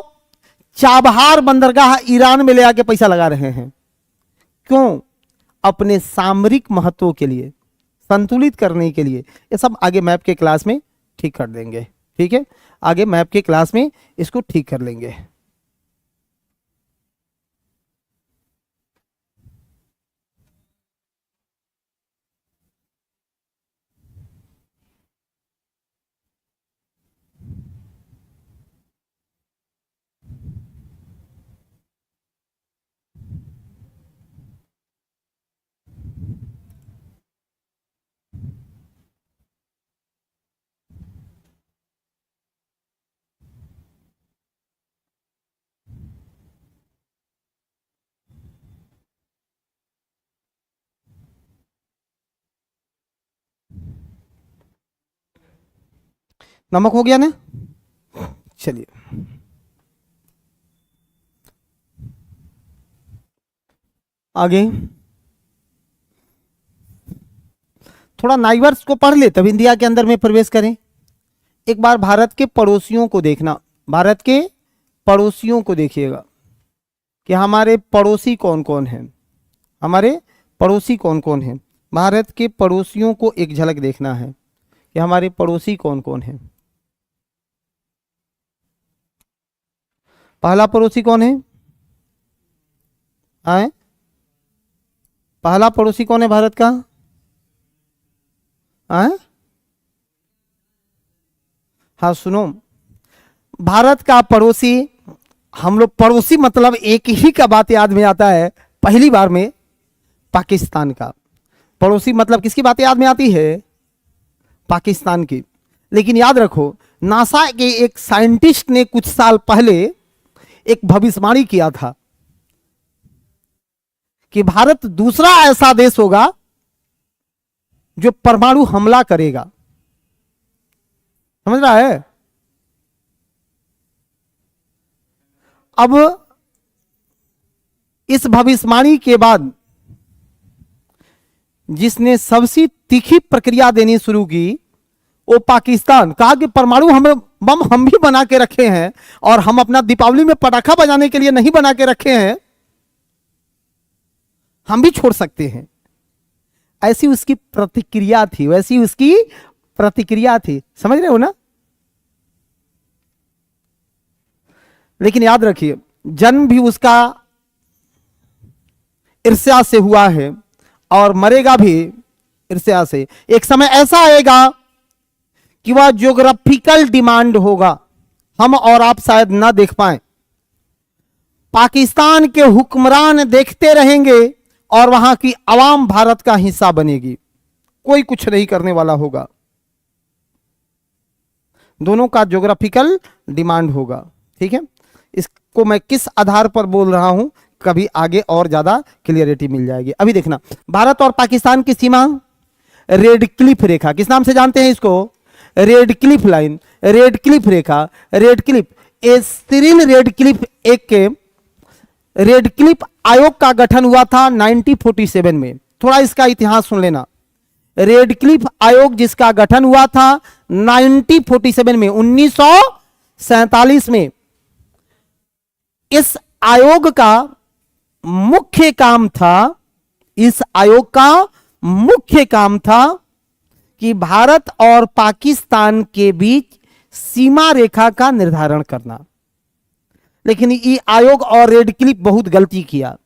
चाबहार बंदरगाह ईरान में ले आके पैसा लगा रहे हैं। क्यों? अपने सामरिक महत्व के लिए, संतुलित करने के लिए। ये सब आगे मैप के क्लास में ठीक कर देंगे, ठीक है, आगे मैप के क्लास में इसको ठीक कर लेंगे। नमक हो गया ना, चलिए आगे थोड़ा नाइवर्स को पढ़ ले तब इंडिया के अंदर में प्रवेश करें। एक बार भारत के पड़ोसियों को देखना, भारत के पड़ोसियों को देखिएगा कि हमारे पड़ोसी कौन कौन हैं, हमारे पड़ोसी कौन कौन हैं। भारत के पड़ोसियों को एक झलक देखना है कि हमारे पड़ोसी कौन कौन हैं। पहला पड़ोसी कौन है, आए, पहला पड़ोसी कौन है भारत का, आए? हाँ सुनो, भारत का पड़ोसी, हम लोग पड़ोसी मतलब एक ही का बात याद में आता है पहली बार में, पाकिस्तान का पड़ोसी मतलब किसकी बात याद में आती है, पाकिस्तान की। लेकिन याद रखो नासा के एक साइंटिस्ट ने कुछ साल पहले एक भविष्यवाणी किया था कि भारत दूसरा ऐसा देश होगा जो परमाणु हमला करेगा। समझ रहा है? अब इस भविष्यवाणी के बाद जिसने सबसे तीखी प्रक्रिया देनी शुरू की वो पाकिस्तान। कहा कि परमाणु हमें बम हम भी बना के रखे हैं और हम अपना दीपावली में पटाखा बजाने के लिए नहीं बना के रखे हैं, हम भी छोड़ सकते हैं। ऐसी उसकी प्रतिक्रिया थी, वैसी उसकी प्रतिक्रिया थी, समझ रहे हो ना। लेकिन याद रखिए जन्म भी उसका ईर्ष्या से हुआ है और मरेगा भी ईर्ष्या से। एक समय ऐसा आएगा कि वह ज्योग्राफिकल डिमांड होगा, हम और आप शायद ना देख पाए। पाकिस्तान के हुक्मरान देखते रहेंगे और वहां की आवाम भारत का हिस्सा बनेगी, कोई कुछ नहीं करने वाला होगा। दोनों का ज्योग्राफिकल डिमांड होगा। ठीक है, इसको मैं किस आधार पर बोल रहा हूं, कभी आगे और ज्यादा क्लियरिटी मिल जाएगी। अभी देखना, भारत और पाकिस्तान की सीमा रेड क्लिफ रेखा, किस नाम से जानते हैं इसको? Radcliffe line, Radcliffe रेखा, Radcliffe. Cyril Radcliffe एक के रेड क्लिफ आयोग का गठन हुआ था 1947 में। थोड़ा इसका इतिहास सुन लेना। रेड क्लिफ आयोग जिसका गठन हुआ था 1947 में, 1947 में। इस आयोग का मुख्य काम था, इस आयोग का मुख्य काम था कि भारत और पाकिस्तान के बीच सीमा रेखा का निर्धारण करना। लेकिन ये आयोग और रेड क्लिफ बहुत गलती किया।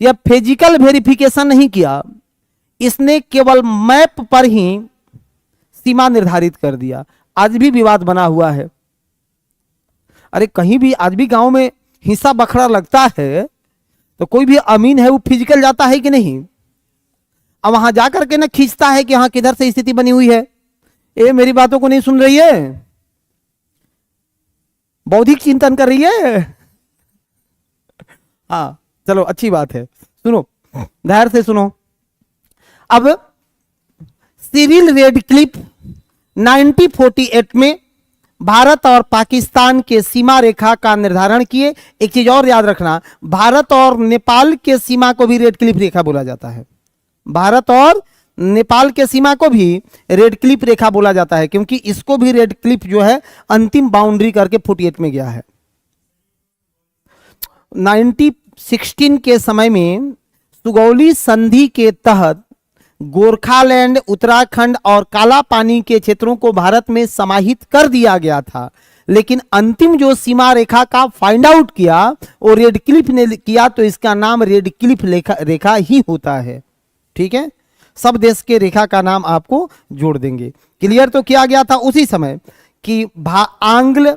यह फिजिकल वेरिफिकेशन नहीं किया, इसने केवल मैप पर ही सीमा निर्धारित कर दिया। आज भी विवाद बना हुआ है। अरे कहीं भी आज भी गांव में हिस्सा बखरा लगता है तो कोई भी अमीन है वो फिजिकल जाता है कि नहीं? अब वहां जाकर के ना खींचता है कि हाँ किधर से स्थिति बनी हुई है। ये मेरी बातों को नहीं सुन रही है, बौद्धिक चिंतन कर रही है। हाँ चलो अच्छी बात है, सुनो ध्यान से सुनो। अब सिरिल रेड क्लिफ 1948 में भारत और पाकिस्तान के सीमा रेखा का निर्धारण किए। एक चीज और याद रखना, भारत और नेपाल के सीमा को भी रेड क्लिफ रेखा बोला जाता है। भारत और नेपाल के सीमा को भी रेड क्लिफ रेखा बोला जाता है, क्योंकि इसको भी रेड क्लिफ जो है अंतिम बाउंड्री करके 48 में गया है। 1916 के समय में सुगौली संधि के तहत गोरखालैंड, उत्तराखंड और काला पानी के क्षेत्रों को भारत में समाहित कर दिया गया था। लेकिन अंतिम जो सीमा रेखा का फाइंड आउट किया वो रेड क्लिफ ने किया, तो इसका नाम रेड क्लिफ रेखा ही होता है। ठीक है, सब देश के रेखा का नाम आपको जोड़ देंगे। क्लियर तो किया गया था उसी समय कि आंग्ल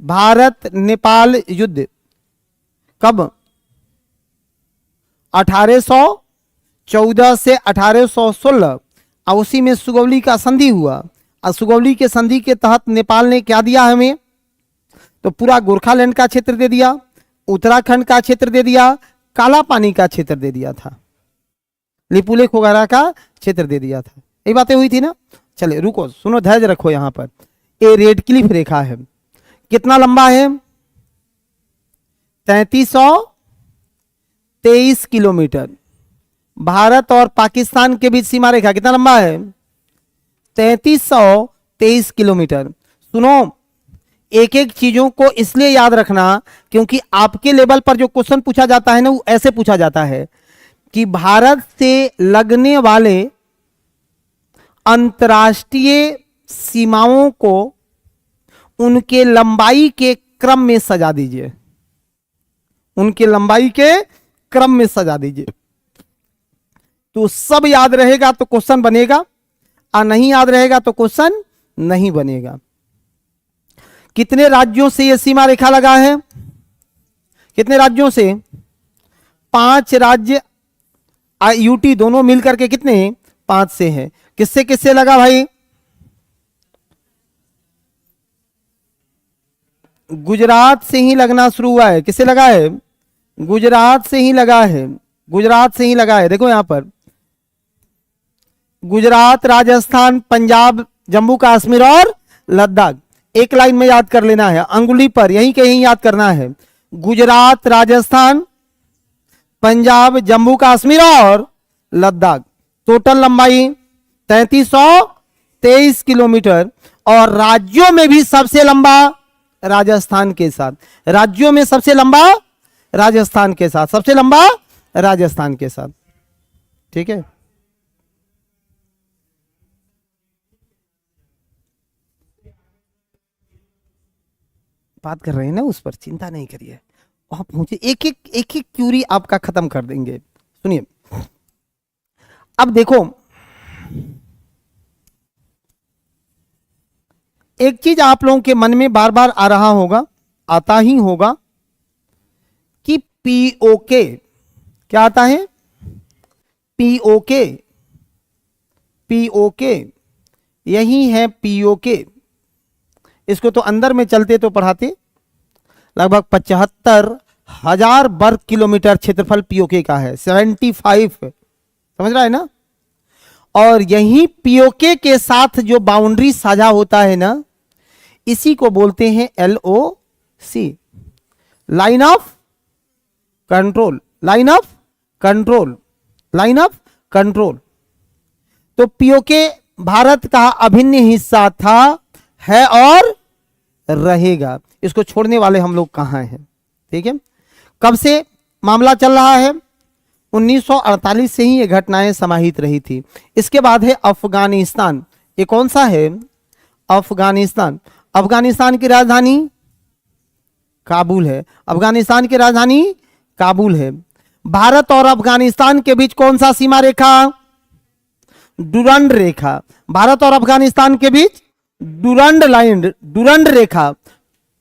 भारत नेपाल युद्ध कब 1814 से 1816, और उसी में सुगौली का संधि हुआ। और सुगौली के संधि के तहत नेपाल ने क्या दिया हमें? तो पूरा गोरखालैंड का क्षेत्र दे दिया, उत्तराखंड का क्षेत्र दे दिया, काला पानी का क्षेत्र दे दिया था, लिपुलेख वगैरह का क्षेत्र दे दिया था। ये बातें हुई थी ना। चले रुको, सुनो, धैर्य रखो। यहां पर ये रेड क्लिफ रेखा है, कितना लंबा है? 3323 किलोमीटर। भारत और पाकिस्तान के बीच सीमा रेखा कितना लंबा है? 3323 किलोमीटर। सुनो, एक एक चीजों को इसलिए याद रखना क्योंकि आपके लेवल पर जो क्वेश्चन पूछा जाता है ना, वो ऐसे पूछा जाता है कि भारत से लगने वाले अंतर्राष्ट्रीय सीमाओं को उनके लंबाई के क्रम में सजा दीजिए, उनके लंबाई के क्रम में सजा दीजिए। तो सब याद रहेगा तो क्वेश्चन बनेगा, और नहीं याद रहेगा तो क्वेश्चन नहीं बनेगा। कितने राज्यों से यह सीमा रेखा लगा है? कितने राज्यों से? 5 राज्य यूटी दोनों मिलकर के कितने? 5 से हैं। किससे किससे लगा भाई? गुजरात से ही लगना शुरू हुआ है। किससे लगा है? गुजरात से ही लगा है, गुजरात से ही लगा है। देखो यहां पर गुजरात, राजस्थान, पंजाब, जम्मू कश्मीर और लद्दाख। एक लाइन में याद कर लेना है, अंगुली पर यहीं कहीं याद करना है। गुजरात, राजस्थान, पंजाब, जम्मू कश्मीर और लद्दाख। टोटल लंबाई 3323 किलोमीटर। और राज्यों में भी सबसे लंबा राजस्थान के साथ, राज्यों में सबसे लंबा राजस्थान के साथ, सबसे लंबा राजस्थान के साथ। ठीक है, बात कर रहे हैं ना उस पर, चिंता नहीं करिए। वहां पहुंचे, एक एक क्यूरी आपका खत्म कर देंगे। सुनिए, अब देखो एक चीज आप लोगों के मन में बार बार आ रहा होगा, आता ही होगा पीओके, क्या आता है? पीओके, पीओके, यही है पीओके। इसको तो अंदर में चलते तो पढ़ाते। लगभग 75,000 वर्ग किलोमीटर क्षेत्रफल पीओके का है, 75, समझ रहा है ना। और यही पीओके के साथ जो बाउंड्री साझा होता है ना, इसी को बोलते हैं LOC, line of control, line of control, line of control. तो पीओके भारत का अभिन्न हिस्सा था, है और रहेगा। इसको छोड़ने वाले हम लोग कहां हैं? ठीक है, कब से मामला चल रहा है? 1948 से ही ये घटनाएं समाहित रही थी। इसके बाद है अफगानिस्तान। ये कौन सा है? अफगानिस्तान। अफगानिस्तान की राजधानी काबुल है। अफगानिस्तान की राजधानी काबुल है। भारत और अफगानिस्तान के बीच कौन सा सीमा रेखा? डुरंड रेखा। भारत और अफगानिस्तान के बीच डुरंड लाइन, डुरंड रेखा।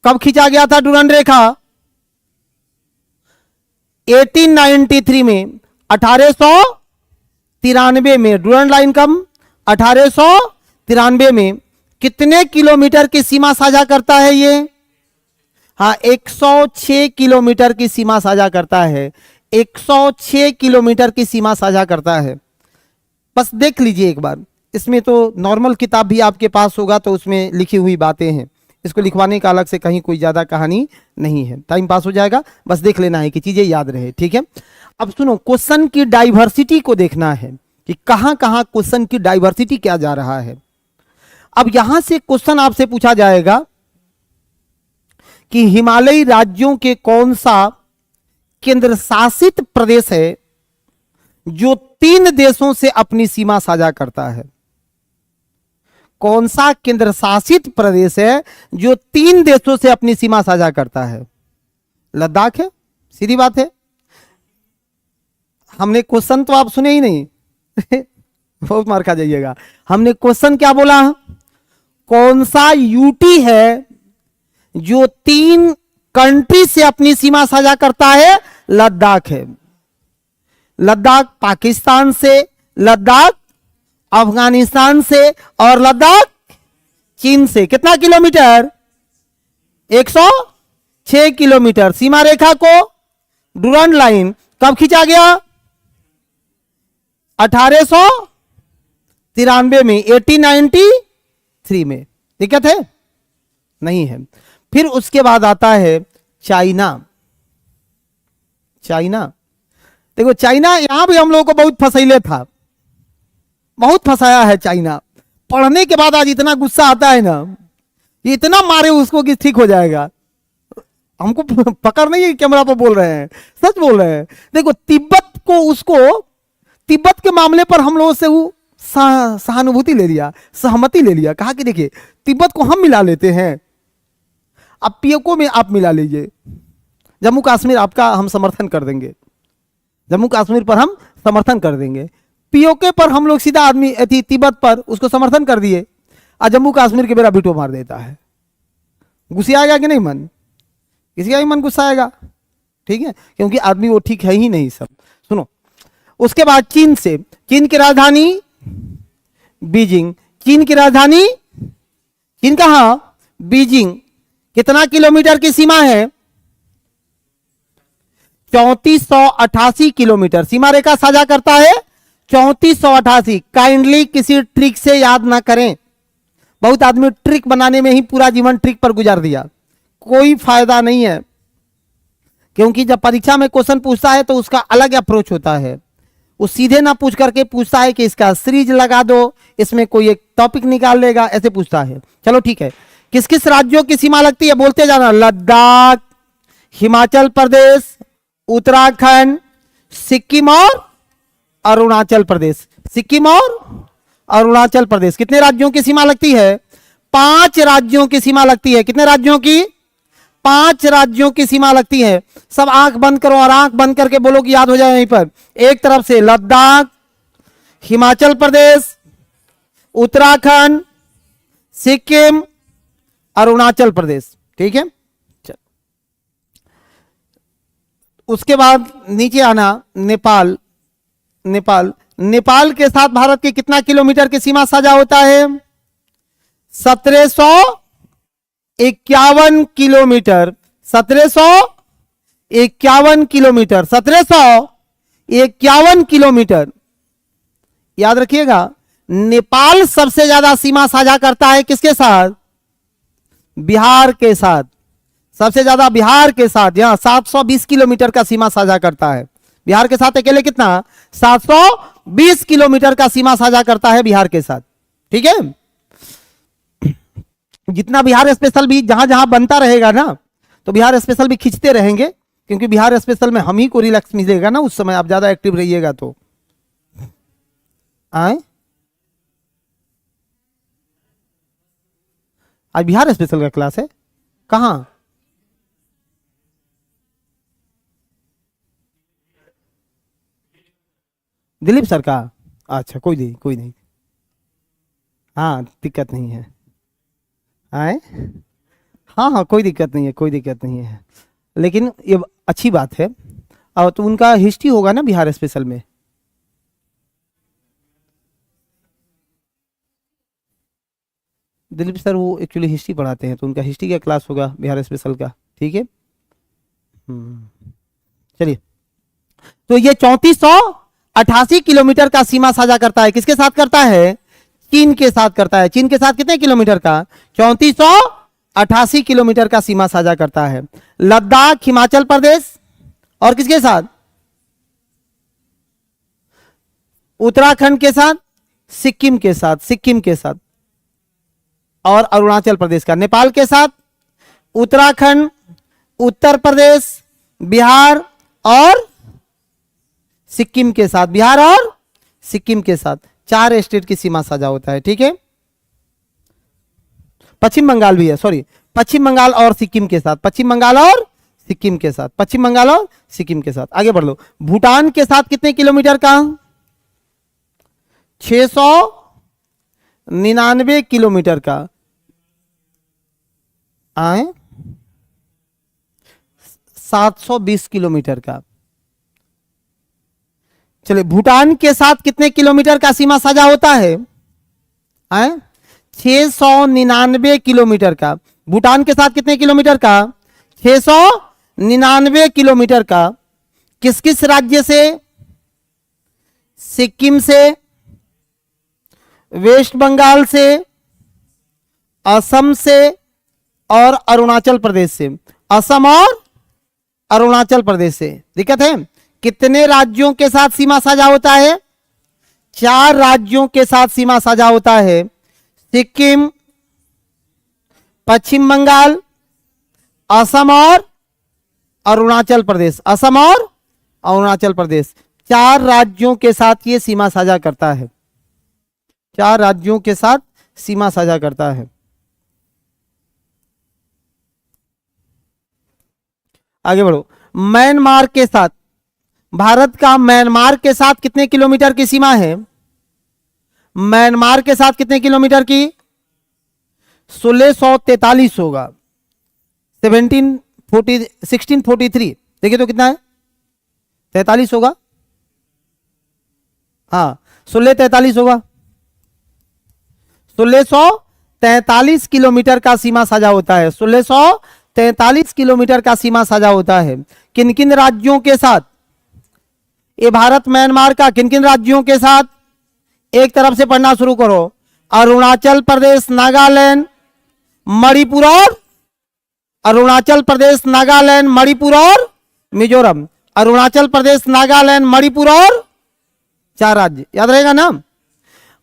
कब खींचा गया था डुरंड रेखा? 1893 में, 1893 में डुरंड लाइन। कब? 1893 में। कितने किलोमीटर की सीमा साझा करता है ये? हाँ, 106 किलोमीटर की सीमा साझा करता है। 106 किलोमीटर की सीमा साझा करता है। बस देख लीजिए एक बार। इसमें तो नॉर्मल किताब भी आपके पास होगा तो उसमें लिखी हुई बातें हैं। इसको लिखवाने का अलग से कहीं कोई ज्यादा कहानी नहीं है, टाइम पास हो जाएगा। बस देख लेना है कि चीजें याद रहे। ठीक है, अब सुनो, क्वेश्चन की डाइवर्सिटी को देखना है कि कहां कहां क्वेश्चन की डाइवर्सिटी क्या जा रहा है। अब यहां से क्वेश्चन आपसे पूछा जाएगा कि हिमालयी राज्यों के कौन सा केंद्र शासित प्रदेश है जो 3 देशों से अपनी सीमा साझा करता है? कौन सा केंद्र शासित प्रदेश है जो 3 देशों से अपनी सीमा साझा करता है? लद्दाख है, सीधी बात है। हमने क्वेश्चन तो आप सुने ही नहीं बहुत मार खा जाइएगा। हमने क्वेश्चन क्या बोला? कौन सा यूटी है जो 3 कंट्री से अपनी सीमा साझा करता है? लद्दाख है। लद्दाख पाकिस्तान से, लद्दाख अफगानिस्तान से और लद्दाख चीन से। कितना किलोमीटर? 106 किलोमीटर। सीमा रेखा को डुरंड लाइन कब खींचा गया? 1893 में, 1893 में। दिक्कत है? नहीं है। फिर उसके बाद आता है चाइना। चाइना, देखो चाइना यहां भी हम लोगों को बहुत फसैले था, बहुत फंसाया है चाइना। पढ़ने के बाद आज इतना गुस्सा आता है ना, इतना मारे उसको कि ठीक हो जाएगा। हमको पकड़ नहीं है, कैमरा पर बोल रहे हैं, सच बोल रहे हैं। देखो तिब्बत को, उसको तिब्बत के मामले पर हम लोगों से वो सहानुभूति ले लिया, सहमति ले लिया। कहा कि देखिए तिब्बत को हम मिला लेते हैं, अब पीओके में आप मिला लीजिए, जम्मू कश्मीर आपका हम समर्थन कर देंगे, जम्मू कश्मीर पर हम समर्थन कर देंगे। पीओके पर हम लोग सीधा आदमी थी तिब्बत पर उसको समर्थन कर दिए, और जम्मू कश्मीर के बेरा बिटो मार देता है। गुस्सा आएगा कि नहीं? मन किसी का ही मन गुस्सा आएगा, ठीक है, क्योंकि आदमी वो ठीक है ही नहीं। सब सुनो, उसके बाद चीन से, चीन की राजधानी बीजिंग। चीन की राजधानी, चीन कहां? बीजिंग। कितना किलोमीटर की सीमा है? 3488 किलोमीटर सीमा रेखा साझा करता है। 3488। काइंडली किसी ट्रिक से याद ना करें। बहुत आदमी ट्रिक बनाने में ही पूरा जीवन ट्रिक पर गुजार दिया, कोई फायदा नहीं है। क्योंकि जब परीक्षा में क्वेश्चन पूछता है तो उसका अलग अप्रोच होता है। वो सीधे ना पूछ करके पूछता है कि इसका सीरीज लगा दो, इसमें कोई एक टॉपिक निकाल लेगा, ऐसे पूछता है। चलो ठीक है, किस किस राज्यों की सीमा लगती है बोलते जाना। लद्दाख, हिमाचल प्रदेश, उत्तराखंड, सिक्किम और अरुणाचल प्रदेश। सिक्किम और अरुणाचल प्रदेश। कितने राज्यों की सीमा लगती है? 5 राज्यों की सीमा लगती है। कितने राज्यों की? 5 राज्यों की सीमा लगती है। सब आंख बंद करो और आंख बंद करके बोलो कि याद हो जाए यहीं पर। एक तरफ से लद्दाख, हिमाचल प्रदेश, उत्तराखंड, सिक्किम, अरुणाचल प्रदेश। ठीक है, उसके बाद नीचे आना, नेपाल। नेपाल, नेपाल के साथ भारत के कितना किलोमीटर की सीमा साझा होता है? 1751 किलोमीटर। 1751 kilometre, 1751 kilometre. याद रखिएगा, नेपाल सबसे ज्यादा सीमा साझा करता है किसके साथ? बिहार के साथ। सबसे ज्यादा बिहार के साथ, यहां 720 किलोमीटर का सीमा साझा करता है। बिहार के साथ अकेले कितना? 720 किलोमीटर का सीमा साझा करता है बिहार के साथ। ठीक है, जितना बिहार स्पेशल भी जहां जहां बनता रहेगा ना, तो बिहार स्पेशल भी खींचते रहेंगे, क्योंकि बिहार स्पेशल में हम ही को रिलैक्स मिलेगा ना उस समय, आप ज्यादा एक्टिव रहिएगा तो। आए, आज बिहार स्पेशल का क्लास है। कहां? दिलीप सर का? अच्छा, कोई नहीं, कोई नहीं, हाँ दिक्कत नहीं है। आए, हाँ हाँ, कोई दिक्कत नहीं है, कोई दिक्कत नहीं है, लेकिन ये अच्छी बात है। और तो उनका हिस्ट्री होगा ना बिहार स्पेशल में। दिलीप सर वो एक्चुअली हिस्ट्री पढ़ाते हैं, तो उनका हिस्ट्री का क्लास होगा बिहार स्पेशल का। ठीक है, चलिए। तो ये 3488 किलोमीटर का सीमा साझा करता है। किसके साथ करता है? चीन के साथ करता है। चीन के साथ कितने किलोमीटर का? 3488 किलोमीटर का सीमा साझा करता है। लद्दाख, हिमाचल प्रदेश और किसके साथ? उत्तराखंड के साथ, सिक्किम के साथ, सिक्किम के साथ और अरुणाचल प्रदेश का। नेपाल के साथ उत्तराखंड, उत्तर प्रदेश, बिहार और सिक्किम के साथ। बिहार और सिक्किम के साथ 4 स्टेट की सीमा साझा होता है। ठीक है, पश्चिम बंगाल भी है, सॉरी, पश्चिम बंगाल और सिक्किम के साथ, पश्चिम बंगाल और सिक्किम के साथ, पश्चिम बंगाल और सिक्किम के साथ। आगे बढ़ लो। भूटान के साथ कितने किलोमीटर का? 699 किलोमीटर का। आए, 720 किलोमीटर का। चलिए, भूटान के साथ कितने किलोमीटर का सीमा साझा होता है? 699 किलोमीटर का। भूटान के साथ कितने किलोमीटर का? 699 किलोमीटर का। किस किस राज्य से? सिक्किम से, वेस्ट बंगाल से, असम से और अरुणाचल प्रदेश से। असम और अरुणाचल प्रदेश से। दिक्कत है? कितने राज्यों के साथ सीमा साझा होता है? 4 राज्यों के साथ सीमा साझा होता है। सिक्किम, पश्चिम बंगाल, असम और अरुणाचल प्रदेश। असम और अरुणाचल प्रदेश 4 राज्यों के साथ ये सीमा साझा करता है। 4 राज्यों के साथ सीमा साझा करता है। आगे बढ़ो। म्यांमार के साथ, भारत का म्यांमार के साथ कितने किलोमीटर की सीमा है? म्यांमार के साथ कितने किलोमीटर की? 1643 होगा। 1643। देखिए तो कितना है? 43 होगा। हाँ, 1643 होगा। 1643 किलोमीटर का सीमा साझा होता है। 1643 किलोमीटर का सीमा साझा होता है। किन किन राज्यों के साथ? ये भारत म्यांमार का किन किन राज्यों के साथ? एक तरफ से पढ़ना शुरू करो। अरुणाचल प्रदेश, नागालैंड, मणिपुर और अरुणाचल प्रदेश, नागालैंड, मणिपुर और मिजोरम। अरुणाचल प्रदेश, नागालैंड, मणिपुर और 4 राज्य, याद रहेगा ना?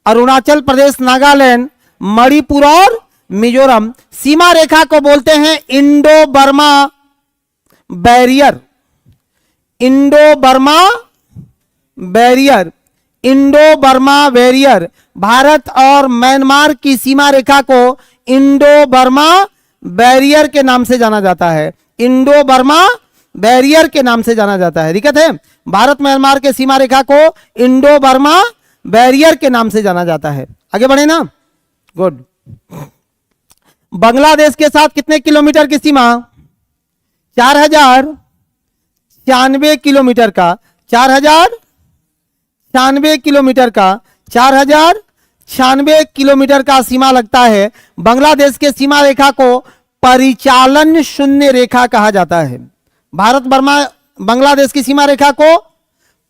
अरुणाचल प्रदेश, नागालैंड, मणिपुर और मिजोरम। सीमा रेखा को बोलते हैं Indo Burma barrier. Indo Burma barrier, Indo Burma barrier. Bharat और म्यांमार की सीमा रेखा को इंडो बर्मा बैरियर के नाम से जाना जाता है। इंडो बर्मा बैरियर के नाम से जाना जाता है। दिक्कत है? भारत म्यांमार के सीमा रेखा को इंडो बर्मा बैरियर के नाम से जाना जाता है। आगे बढ़े ना? गुड। बांग्लादेश के साथ कितने किलोमीटर की सीमा? 96 किलोमीटर का 4096 किलोमीटर का 4096 किलोमीटर का सीमा लगता है। बांग्लादेश के सीमा रेखा को परिचालन शून्य रेखा कहा जाता है। भारत बर्मा बांग्लादेश की सीमा रेखा को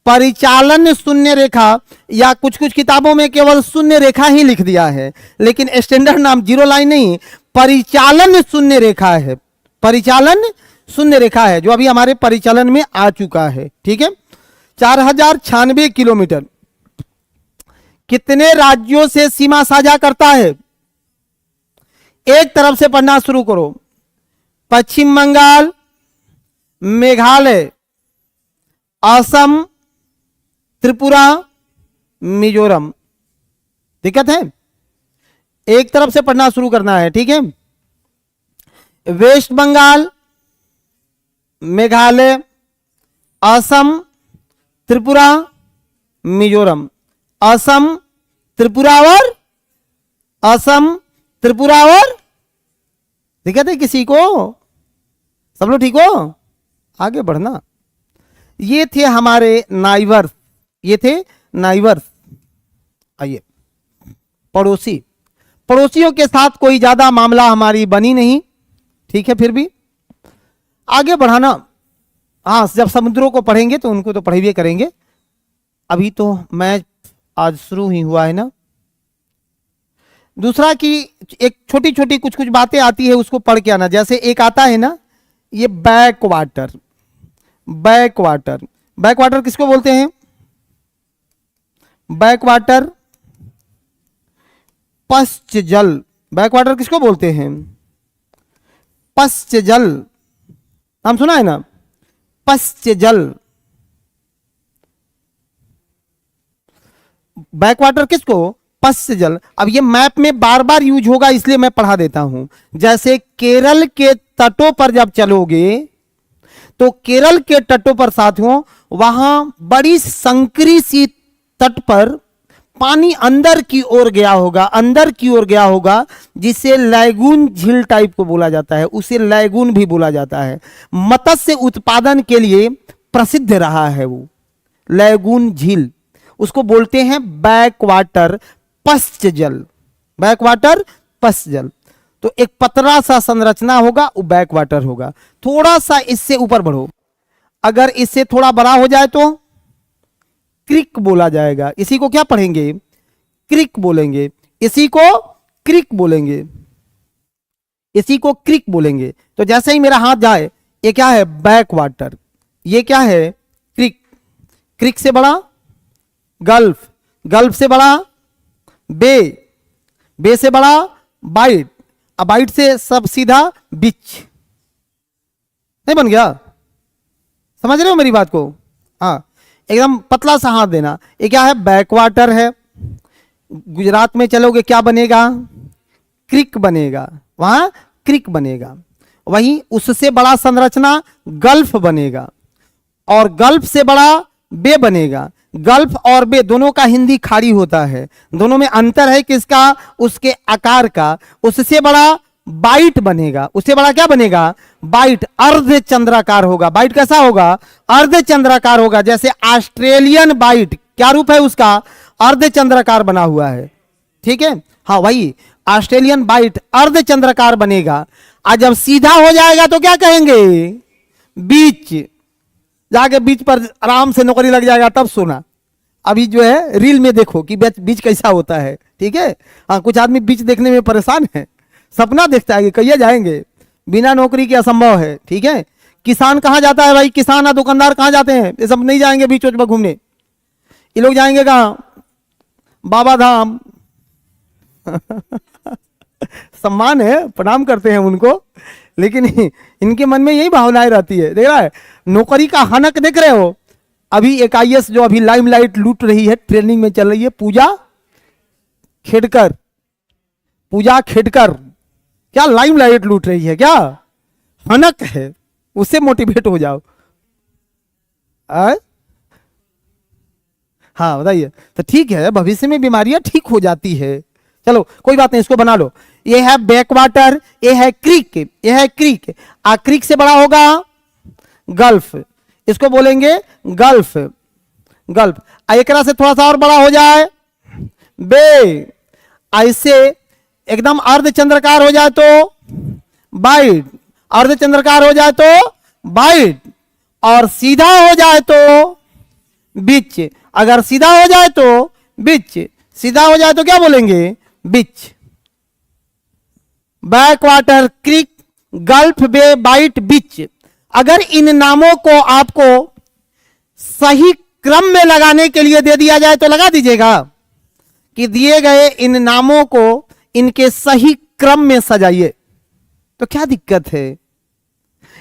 परिचालन शून्य रेखा या कुछ कुछ किताबों में केवल शून्य रेखा ही लिख दिया है, लेकिन स्टैंडर्ड नाम जीरो लाइन नहीं, परिचालन शून्य रेखा है। परिचालन शून्य रेखा है जो अभी हमारे परिचालन में आ चुका है। ठीक है, 4096 किलोमीटर कितने राज्यों से सीमा साझा करता है? एक तरफ से पढ़ना शुरू करो। पश्चिम बंगाल, मेघालय, असम, त्रिपुरा, मिजोरम। दिक्कत है? एक तरफ से पढ़ना शुरू करना है। ठीक है, वेस्ट बंगाल, मेघालय, असम, त्रिपुरा, मिजोरम। असम, त्रिपुरा और असम, त्रिपुरा और दिक्कत है किसी को? सब लोग ठीक हो? आगे बढ़ना। ये थे हमारे नाइबर्स, ये थे नाइबर्स। आइए, पड़ोसी। पड़ोसियों के साथ कोई ज्यादा मामला हमारी बनी नहीं। ठीक है, फिर भी आगे बढ़ाना। हाँ, जब समुद्रों को पढ़ेंगे तो उनको तो पढ़े करेंगे। अभी तो मैच आज शुरू ही हुआ है ना। दूसरा कि एक छोटी छोटी कुछ कुछ बातें आती है, उसको पढ़ के आना। जैसे एक आता है ना, ये back water. Back water, back water किसको बोलते हैं? बैक वाटर पश्च जल। बैक वाटर किसको बोलते हैं? पश्च जल। नाम सुना है ना, पश्च जल। बैक वाटर किसको? पश्च जल। अब ये मैप में बार बार यूज होगा, इसलिए मैं पढ़ा देता हूं। जैसे केरल के तटों पर जब चलोगे तो केरल के तटों पर साथियों, वहां बड़ी संकरी सी तट पर पानी अंदर की ओर गया होगा, अंदर की ओर गया होगा, जिसे लैगून झील टाइप को बोला जाता है। उसे लैगून भी बोला जाता है। मत्स्य उत्पादन के लिए प्रसिद्ध रहा है वो लैगून झील। उसको बोलते हैं बैक वाटर, पश्च जल। बैक वाटर, पश्च जल। तो एक पतला सा संरचना होगा, वो बैक वाटर होगा। थोड़ा सा इससे ऊपर बढ़ो, अगर इससे थोड़ा बड़ा हो जाए तो क्रिक बोला जाएगा। इसी को क्या पढ़ेंगे? क्रिक बोलेंगे। इसी को क्रिक बोलेंगे। इसी को क्रिक बोलेंगे। तो जैसे ही मेरा हाथ जाए, ये क्या है? Back water. ये क्या है? क्रिक। क्रिक से बड़ा गल्फ, गल्फ से बड़ा बे, बे से बड़ा बाइट, अब बाइट से सब सीधा बीच। नहीं बन गया? समझ रहे हो मेरी बात को? हाँ, एकदम पतला सा हाथ देना। ये क्या है? बैक वाटर है। गुजरात में चलोगे क्या बनेगा? क्रिक बनेगा। वहां क्रिक बनेगा। वहीं उससे बड़ा संरचना गल्फ बनेगा, और गल्फ से बड़ा बे बनेगा। गल्फ और बे दोनों का हिंदी खाड़ी होता है। दोनों में अंतर है किसका? उसके आकार का। उससे बड़ा बाइट बनेगा। उससे बड़ा क्या बनेगा? बाइट। अर्ध चंद्राकार होगा। बाइट कैसा होगा? अर्ध चंद्राकार होगा। जैसे ऑस्ट्रेलियन बाइट, क्या रूप है उसका? अर्ध चंद्राकार बना हुआ है। ठीक है, हाँ वही ऑस्ट्रेलियन बाइट अर्ध चंद्राकार बनेगा। आज जब सीधा हो जाएगा तो क्या कहेंगे? बीच। जाके बीच पर आराम से नौकरी लग जाएगा, तब सोना। अभी जो है रील में देखो कि बीच कैसा होता है। ठीक है, हाँ कुछ आदमी बीच देखने में परेशान है, सपना देखता है कि कहिए जाएंगे, बिना नौकरी के असंभव है। ठीक है, किसान कहाँ जाता है भाई? किसान और दुकानदार कहाँ जाते हैं? ये सब नहीं जाएंगे बीच में घूमने। ये लोग जाएंगे कहाँ? बाबा धाम। सम्मान है, प्रणाम करते हैं उनको, लेकिन इनके मन में यही भावनाएं रहती है। देख रहा है, नौकरी का हनक देख रहे हो। अभी एक आईएएस जो अभी लाइमलाइट लूट रही है, ट्रेनिंग में चल रही है, पूजा खेड़कर। पूजा खेड़कर क्या लाइमलाइट लूट रही है? क्या हनक है? उससे मोटिवेट हो जाओ। हाँ बताइए। तो ठीक है, भविष्य में बीमारियां ठीक हो जाती है। चलो कोई बात नहीं, इसको बना लो। ये है बैक वाटर, ये है क्रीक, ये है क्रीक। क्रीक से बड़ा होगा गल्फ। इसको बोलेंगे गल्फ। गल्फ। एक से थोड़ा सा और बड़ा हो जाए बे, ऐसे एकदम अर्धचंद्राकार हो जाए तो बाइट, अर्धचंद्राकार हो जाए तो बाइट, और सीधा हो जाए तो बीच। अगर सीधा हो जाए तो बीच, सीधा हो जाए तो क्या बोलेंगे? बीच। बैक वाटर, क्रिक, गल्फ, बे, बाइट, बीच। अगर इन नामों को आपको सही क्रम में लगाने के लिए दे दिया जाए तो लगा दीजिएगा कि दिए गए इन नामों को इनके सही क्रम में सजाइए। तो क्या दिक्कत है?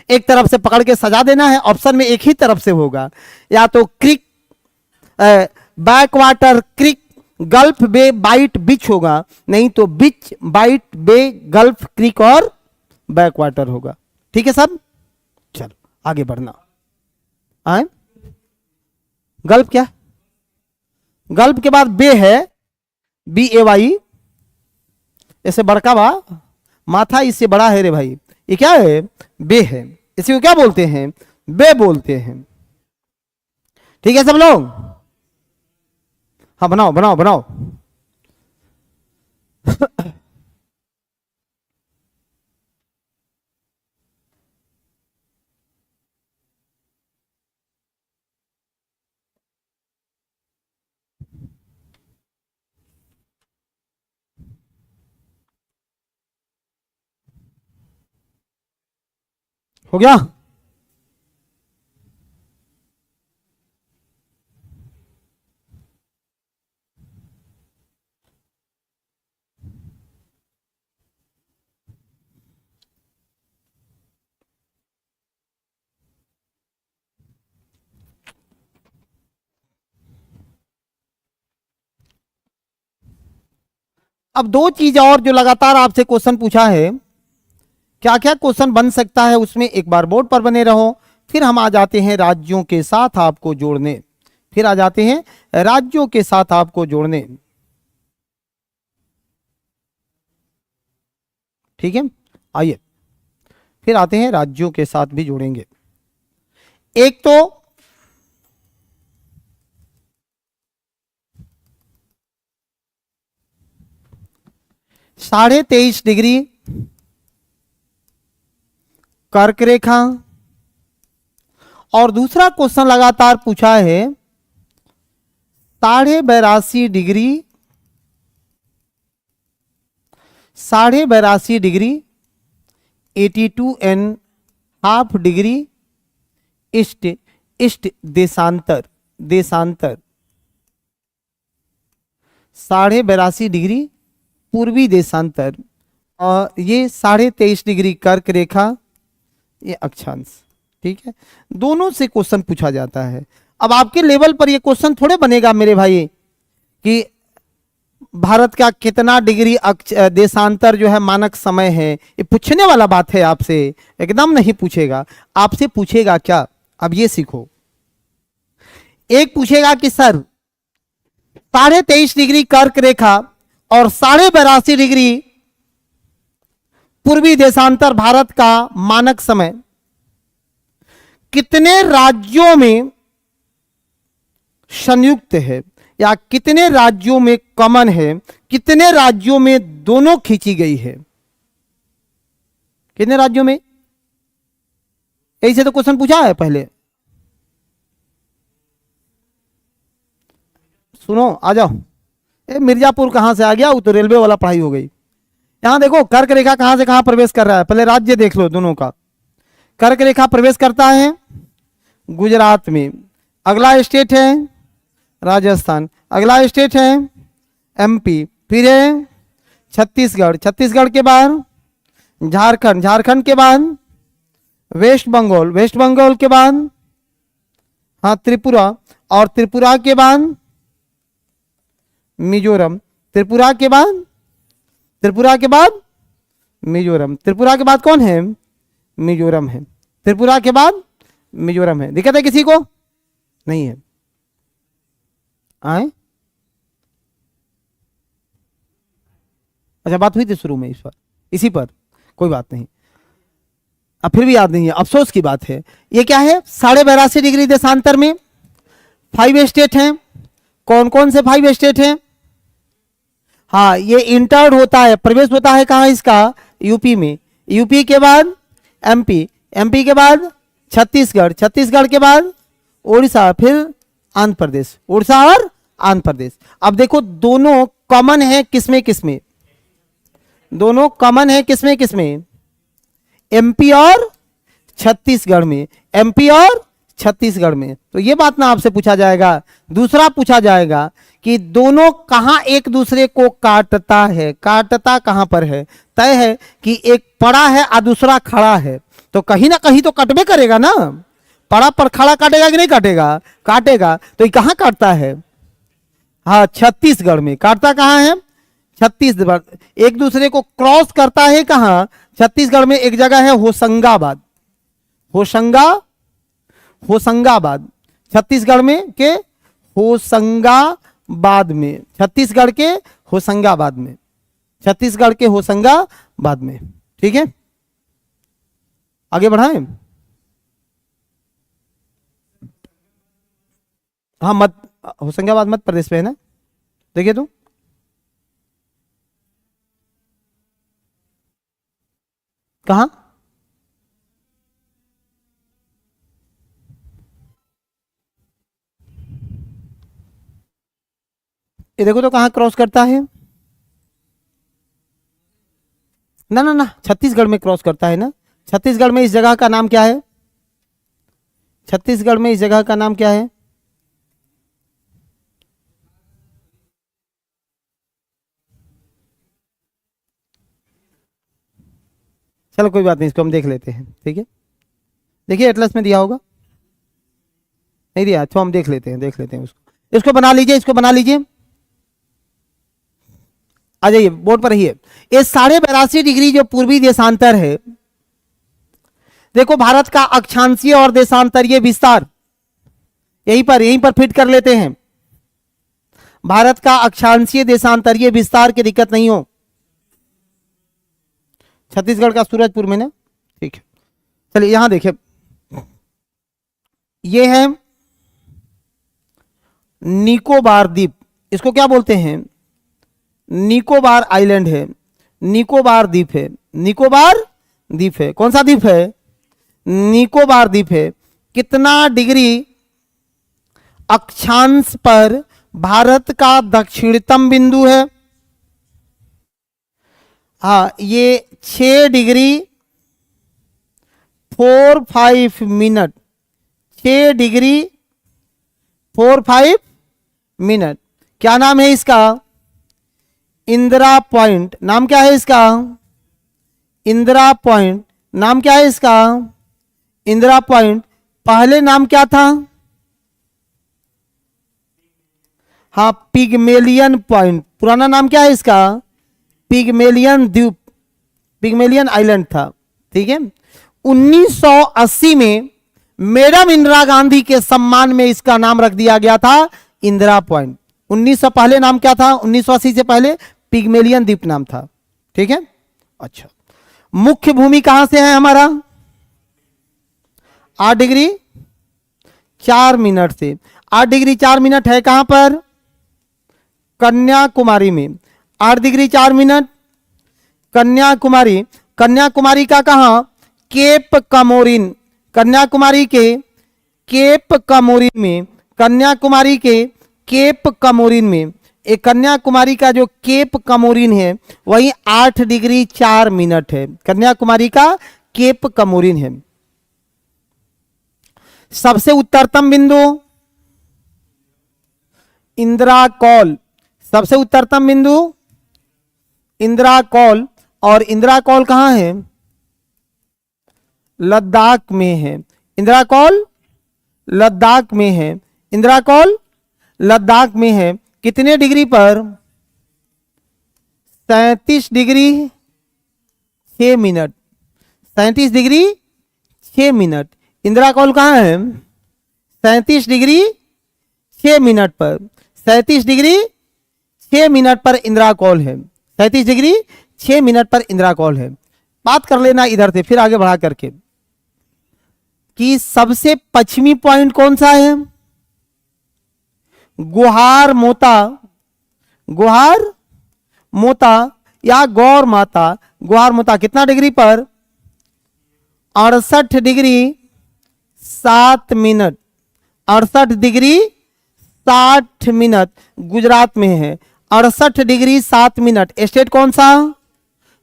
एक तरफ से पकड़ के सजा देना है, ऑप्शन में एक ही तरफ से होगा, या तो क्रिक, बैक वाटर, क्रिक, गल्फ, बे, बाइट, बीच होगा, नहीं तो बीच, बाइट, बे, गल्फ, क्रिक और बैक वाटर होगा। ठीक है सब? चलो आगे बढ़ना। आए गल्फ क्या? गल्फ के बाद बे है, बी ए वाई, ऐसे बड़का बा, माथा इससे बड़ा है रे भाई, ये क्या है? बे है। इसी को क्या बोलते हैं? बे बोलते हैं। ठीक है सब लोग? हाँ बनाओ बनाओ बनाओ। हो गया? अब दो चीज और जो लगातार आपसे क्वेश्चन पूछा है, क्या क्या क्वेश्चन बन सकता है उसमें, एक बार बोर्ड पर बने रहो। फिर हम आ जाते हैं राज्यों के साथ आपको जोड़ने, फिर आ जाते हैं राज्यों के साथ आपको जोड़ने। ठीक है, आइए फिर आते हैं राज्यों के साथ भी जोड़ेंगे। एक तो 23.5 डिग्री कर्क रेखा, और दूसरा क्वेश्चन लगातार पूछा है 82.5 degree, 82.5 degree 82.5 degree east, east देशांतर, देशांतर 82.5 डिग्री पूर्वी देशांतर, और ये 23.5 डिग्री कर्क रेखा, ये अक्षांश। ठीक है, दोनों से क्वेश्चन पूछा जाता है। अब आपके लेवल पर ये क्वेश्चन थोड़े बनेगा मेरे भाई कि भारत का कितना डिग्री देशांतर जो है मानक समय है, ये पूछने वाला बात है आपसे, एकदम नहीं पूछेगा। आपसे पूछेगा क्या? अब ये सीखो। एक पूछेगा कि सर 23.5 डिग्री कर्क रेखा और 82.5 डिग्री पूर्वी देशांतर भारत का मानक समय कितने राज्यों में संयुक्त है, या कितने राज्यों में कॉमन है, कितने राज्यों में दोनों खींची गई है? कितने राज्यों में? ऐसे तो क्वेश्चन पूछा है पहले। सुनो आ जाओ। मिर्जापुर कहां से आ गया? वो तो रेलवे वाला पढ़ाई हो गई। यहां देखो कर्क रेखा कहां से कहां प्रवेश कर रहा है, पहले राज्य देख लो दोनों का। कर्क रेखा प्रवेश करता है गुजरात में, अगला स्टेट है राजस्थान, अगला स्टेट है एमपी, फिर है छत्तीसगढ़, छत्तीसगढ़ के बाद झारखंड, झारखंड के बाद वेस्ट बंगाल, वेस्ट बंगाल के बाद हाँ त्रिपुरा, और त्रिपुरा के बाद मिजोरम, त्रिपुरा के बाद, त्रिपुरा के बाद मिजोरम, त्रिपुरा के बाद कौन है? मिजोरम है, त्रिपुरा के बाद मिजोरम है। दिक्कत है किसी को? नहीं है। आए अच्छा, बात हुई थी शुरू में इस पर, इसी पर, कोई बात नहीं। अब फिर भी याद नहीं है, अफसोस की बात है। ये क्या है? 82.5 डिग्री देशांतर में 5 स्टेट हैं। कौन कौन से 5 स्टेट हैं? हाँ, ये इंटर्ड होता है, प्रवेश होता है कहाँ इसका? यूपी में। यूपी के बाद एमपी, एमपी के बाद छत्तीसगढ़, छत्तीसगढ़ के बाद उड़ीसा, फिर आंध्र प्रदेश, उड़ीसा और आंध्र प्रदेश। अब देखो दोनों कॉमन है किसमें किसमें? दोनों कॉमन है किसमें किसमें? एमपी और छत्तीसगढ़ में, एमपी और छत्तीसगढ़ में। तो ये बात ना आपसे पूछा जाएगा। दूसरा पूछा जाएगा कि दोनों कहां एक दूसरे को काटता है? काटता कहां पर है? तय है कि एक पड़ा है और दूसरा खड़ा है, तो कहीं ना कहीं तो कटबे करेगा ना। पड़ा पर खड़ा काटेगा कि नहीं काटेगा? काटेगा। तो ये कहां काटता है? हाँ, छत्तीसगढ़ में। काटता कहां है? छत्तीसगढ़। एक दूसरे को क्रॉस करता है कहां? छत्तीसगढ़ में एक जगह है होशंगाबाद, होशंगाबाद, छत्तीसगढ़ में के होशंगाबाद में, छत्तीसगढ़ के होशंगाबाद में, छत्तीसगढ़ के होशंगाबाद में। ठीक है, आगे बढ़ाएं। हाँ, होशंगाबाद मध्य प्रदेश में है ना? देखिए तो कहां? ये देखो तो कहां क्रॉस करता है? ना ना ना, छत्तीसगढ़ में क्रॉस करता है ना। छत्तीसगढ़ में इस जगह का नाम क्या है? छत्तीसगढ़ में इस जगह का नाम क्या है? चलो कोई बात नहीं, इसको हम देख लेते हैं। ठीक है, देखिए एटलस में दिया होगा, नहीं दिया तो हम देख लेते हैं, देख लेते हैं उसको। इसको बना लीजिए, इसको बना लीजिए, आ जाइए बोर्ड पर रहिए। ये 82.5 डिग्री जो पूर्वी देशांतर है, देखो भारत का अक्षांशीय और देशांतरीय विस्तार यहीं पर फिट कर लेते हैं। भारत का अक्षांशीय देशांतरीय विस्तार की दिक्कत नहीं हो। छत्तीसगढ़ का सूरजपुर में ना। ठीक है, चलिए यहां देखिए, ये है निकोबार द्वीप। इसको क्या बोलते हैं? निकोबार आइलैंड है, निकोबार द्वीप है, निकोबार द्वीप है। कौन सा द्वीप है? निकोबार द्वीप है। कितना डिग्री अक्षांश पर भारत का दक्षिणतम बिंदु है? हाँ, ये 6 डिग्री 45 मिनट, 6 डिग्री 45 मिनट। क्या नाम है इसका? इंदिरा पॉइंट। नाम क्या है इसका? इंदिरा पॉइंट। नाम क्या है इसका? इंदिरा पॉइंट। पहले नाम क्या था? हाँ, पिगमेलियन पॉइंट। पुराना नाम क्या है इसका? पिगमेलियन द्वीप, पिगमेलियन आइलैंड था। ठीक है, 1980 में मैडम इंदिरा गांधी के सम्मान में इसका नाम रख दिया गया था इंदिरा पॉइंट। 1900 पहले नाम क्या था? 1980 से पहले पिगमेलियन द्वीप नाम था। ठीक है, अच्छा। मुख्य भूमि कहां से है हमारा? 8 डिग्री 4 मिनट से। 8 डिग्री 4 मिनट है कहां पर? कन्याकुमारी में। 8 डिग्री 4 मिनट कन्याकुमारी। कन्याकुमारी का कहां? केप कमोरिन। कन्याकुमारी के केप कमोरिन में, कन्याकुमारी के केप कमोरिन में। एक कन्याकुमारी का जो केप कमोरिन है वही 8 डिग्री 4 मिनट है। कन्याकुमारी का केप कमोरिन है। सबसे उत्तरतम बिंदु इंदिरा कॉल। सबसे उत्तरतम बिंदु इंदिरा कॉल। और इंदिरा कॉल कहां है? लद्दाख में है। इंदिरा कॉल लद्दाख में है। इंदिरा कॉल लद्दाख में है। कितने डिग्री पर? 37 degree 6 minute. 37 degree 6 minute. Indira call कहां है? 37 डिग्री 6 मिनट पर। 37 डिग्री 6 मिनट पर इंदिरा कॉल है। 37 डिग्री 6 मिनट पर इंदिरा कॉल है। बात कर लेना इधर से, फिर आगे बढ़ा करके। कि सबसे पश्चिमी पॉइंट कौन सा है? गुहार मोता, गुहार मोता या गौर माता। गुहार मोता कितना डिग्री पर? 68 degree 7 minute, 68 degree 60 minute Gujarat में है। 68 डिग्री 7 मिनट। स्टेट कौन सा?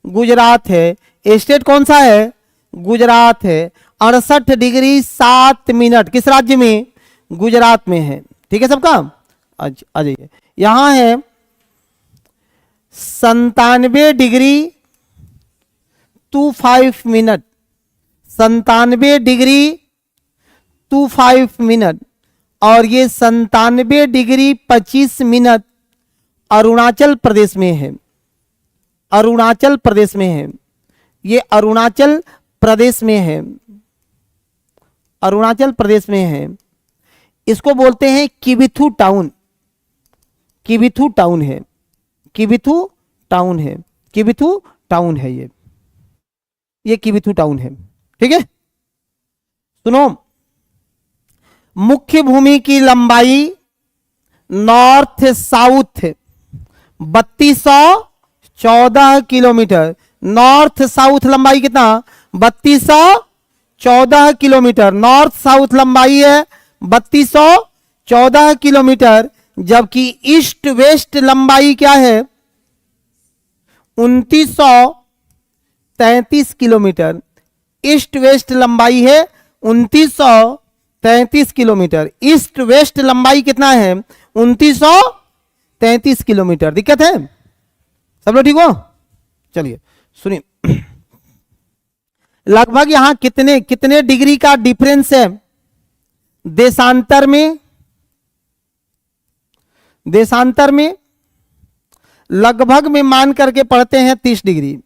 गुजरात है। स्टेट कौन सा है? गुजरात है। 68 डिग्री 7 मिनट किस राज्य में? गुजरात में है। ठीक है सबका? आ जाइए। यहां है 97 डिग्री 25 मिनट, 97 डिग्री 25 मिनट, और ये 97 डिग्री 25 मिनट अरुणाचल प्रदेश में है। अरुणाचल प्रदेश में है। ये अरुणाचल प्रदेश में है। अरुणाचल प्रदेश में है। इसको बोलते हैं किबिथु टाउन। किबिथु टाउन है। किबिथु टाउन है। किबिथु टाउन है ये किबिथु टाउन है। ठीक है, सुनो। मुख्य भूमि की लंबाई north south 3214 kilometre. North south लंबाई कितना? 3214 किलोमीटर। नॉर्थ साउथ लंबाई है 3214 किलोमीटर, जबकि ईस्ट वेस्ट लंबाई क्या है? 2933 किलोमीटर। ईस्ट वेस्ट लंबाई है 2933 किलोमीटर। ईस्ट वेस्ट लंबाई कितना है? 2933 किलोमीटर। दिक्कत है? सब लोग ठीक हो? चलिए सुनिए। लगभग यहां कितने कितने डिग्री का डिफरेंस है देशांतर में? देशांतर में लगभग में मान करके पढ़ते हैं 30 डिग्री।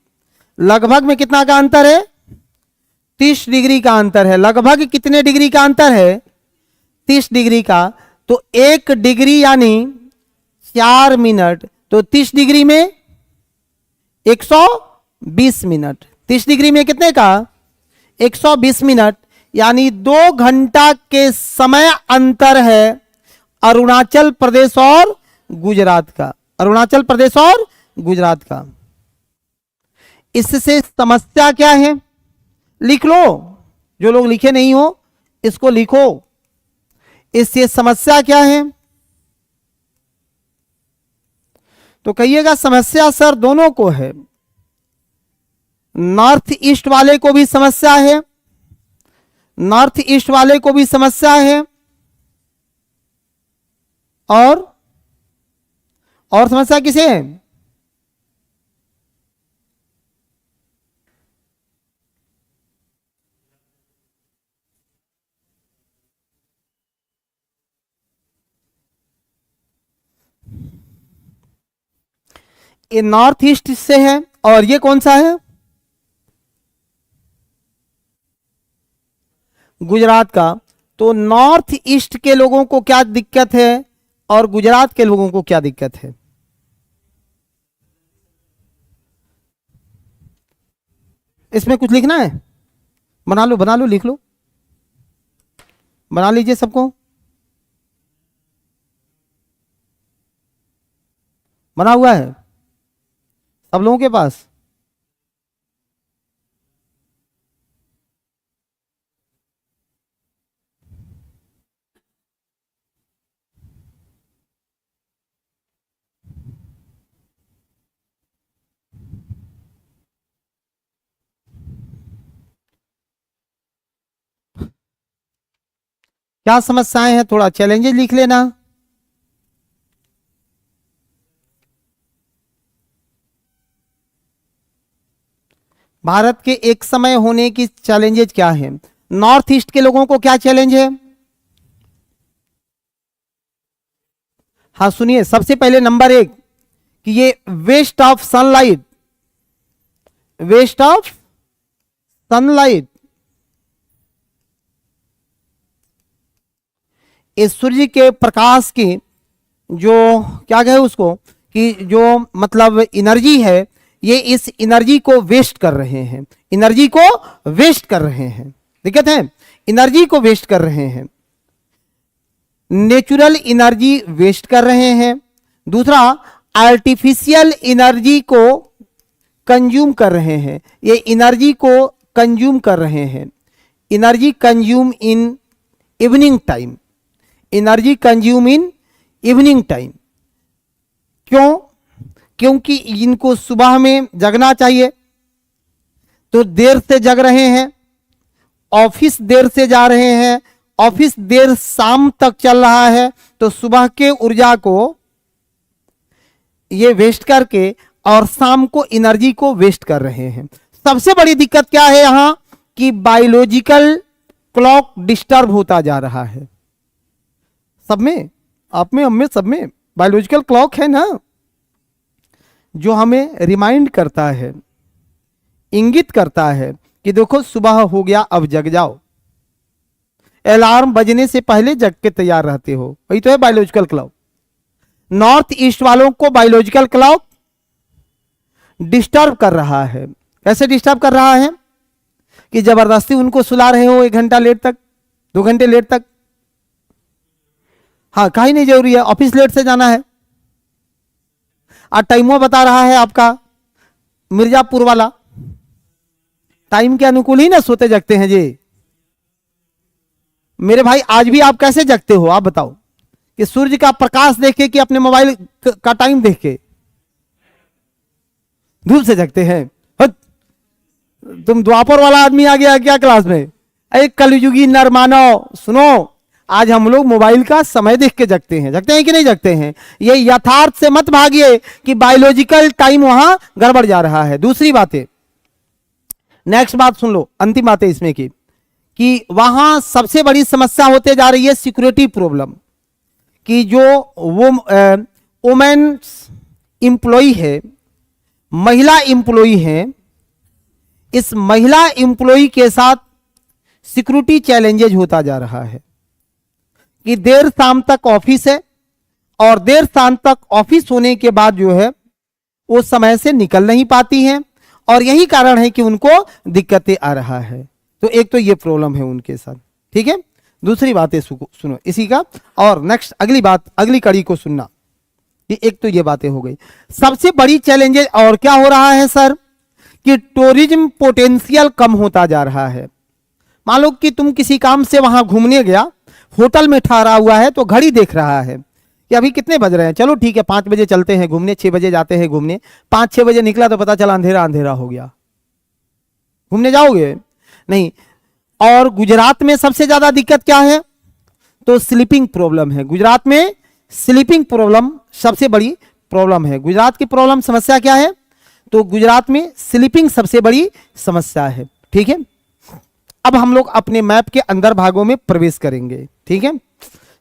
लगभग में कितना का अंतर है? 30 डिग्री का अंतर है। लगभग कितने डिग्री का अंतर है? 30 डिग्री का। तो 1 डिग्री यानी 4 मिनट, तो 30 डिग्री में 120 मिनट। 30 डिग्री में कितने का? 120 मिनट, यानी 2 घंटा के समय अंतर है अरुणाचल प्रदेश और गुजरात का। अरुणाचल प्रदेश और गुजरात का। इससे समस्या क्या है? लिख लो। जो लोग लिखे नहीं हो इसको लिखो। इससे समस्या क्या है? तो कहिएगा समस्या सर दोनों को है। नॉर्थ ईस्ट वाले को भी समस्या है, नॉर्थ ईस्ट वाले को भी समस्या है, और समस्या किसे है? ये नॉर्थ ईस्ट से है, और ये कौन सा है? गुजरात का। तो नॉर्थ ईस्ट के लोगों को क्या दिक्कत है और गुजरात के लोगों को क्या दिक्कत है? इसमें कुछ लिखना है? बना लो, बना लो, लिख लो, बना लीजिए सबको। बना हुआ है सब लोगों के पास? क्या समस्याएं हैं? थोड़ा चैलेंजेस लिख लेना। भारत के एक समय होने की चैलेंजेस क्या हैं? नॉर्थ ईस्ट के लोगों को क्या चैलेंज है? हाँ सुनिए, सबसे पहले नंबर 1 कि ये waste of sunlight, waste of sunlight, इस सूर्य के प्रकाश की जो क्या कहे उसको कि जो मतलब एनर्जी है, ये इस एनर्जी को वेस्ट कर रहे हैं, एनर्जी को वेस्ट कर रहे हैं। दिक्कत है? एनर्जी को वेस्ट कर रहे हैं, नेचुरल एनर्जी वेस्ट कर रहे हैं। दूसरा, आर्टिफिशियल एनर्जी को कंज्यूम कर रहे हैं, ये एनर्जी को कंज्यूम कर रहे हैं। Energy consume in evening time, energy consume in evening time. क्यों? क्योंकि इनको सुबह में जगना चाहिए तो देर से जग रहे हैं, ऑफिस देर से जा रहे हैं, ऑफिस देर शाम तक चल रहा है, तो सुबह के ऊर्जा को ये वेस्ट करके और शाम को एनर्जी को वेस्ट कर रहे हैं। सबसे बड़ी दिक्कत क्या है यहां कि बायोलॉजिकल क्लॉक डिस्टर्ब होता जा रहा है। सब में, आप में, हम में, सब में बायोलॉजिकल क्लॉक है ना, जो हमें रिमाइंड करता है, इंगित करता है कि देखो सुबह हो गया, अब जग जाओ। अलार्म बजने से पहले जग के तैयार रहते हो, वही तो है बायोलॉजिकल क्लॉक। नॉर्थ ईस्ट वालों को बायोलॉजिकल क्लॉक डिस्टर्ब कर रहा है। कैसे डिस्टर्ब कर रहा है कि जबरदस्ती उनको सुला रहे हो 1 घंटा लेट तक, 2 घंटे लेट तक। हाँ, कहीं नहीं जरूरी है, ऑफिस लेट से जाना है। आज टाइमो बता रहा है आपका मिर्जापुर वाला, टाइम के अनुकूल ही ना सोते जगते हैं जी। मेरे भाई आज भी आप कैसे जगते हो आप बताओ? कि सूर्य का प्रकाश देख के कि अपने मोबाइल का टाइम देख के? धूप से जगते हैं। तुम द्वापर वाला आदमी आ गया क्या क्लास में? एक कलयुगी नर मानव सुनो, आज हम लोग मोबाइल का समय देख के जगते हैं। जगते हैं कि नहीं जगते हैं? ये यथार्थ से मत भागिए कि बायोलॉजिकल टाइम वहां गड़बड़ जा रहा है। दूसरी बात है, नेक्स्ट बात सुन लो, अंतिम बात है इसमें की कि वहां सबसे बड़ी समस्या होते जा रही है सिक्योरिटी प्रॉब्लम। कि जो वो वुमेन इंप्लॉई है, महिला इंप्लॉई है, इस महिला इंप्लॉई के साथ सिक्योरिटी चैलेंजेज होता जा रहा है कि देर शाम तक ऑफिस है और देर शाम तक ऑफिस होने के बाद जो है वो समय से निकल नहीं पाती हैं, और यही कारण है कि उनको दिक्कतें आ रहा है। तो एक तो ये प्रॉब्लम है उनके साथ, ठीक है। दूसरी बात है सुनो इसी का, और नेक्स्ट अगली बात, अगली कड़ी को सुनना। ये एक तो ये बातें हो गई। सबसे बड़ी चैलेंजेस और क्या हो रहा है सर कि टूरिज्म पोटेंशियल कम होता जा रहा है। मान लो कि तुम किसी काम से वहां घूमने गया, होटल में ठहरा हुआ है तो घड़ी देख रहा है कि अभी कितने बज रहे हैं, चलो ठीक है 5 बजे चलते हैं घूमने, 6 बजे जाते हैं घूमने। 5-6 बजे निकला तो पता चला अंधेरा अंधेरा हो गया। घूमने जाओगे नहीं। और गुजरात में सबसे ज्यादा दिक्कत क्या है तो स्लीपिंग प्रॉब्लम है। गुजरात में स्लीपिंग प्रॉब्लम सबसे बड़ी प्रॉब्लम है। गुजरात की प्रॉब्लम समस्या क्या है तो गुजरात में स्लीपिंग सबसे बड़ी समस्या है, ठीक है। अब हम लोग अपने मैप के अंदर भागों में प्रवेश करेंगे, ठीक है।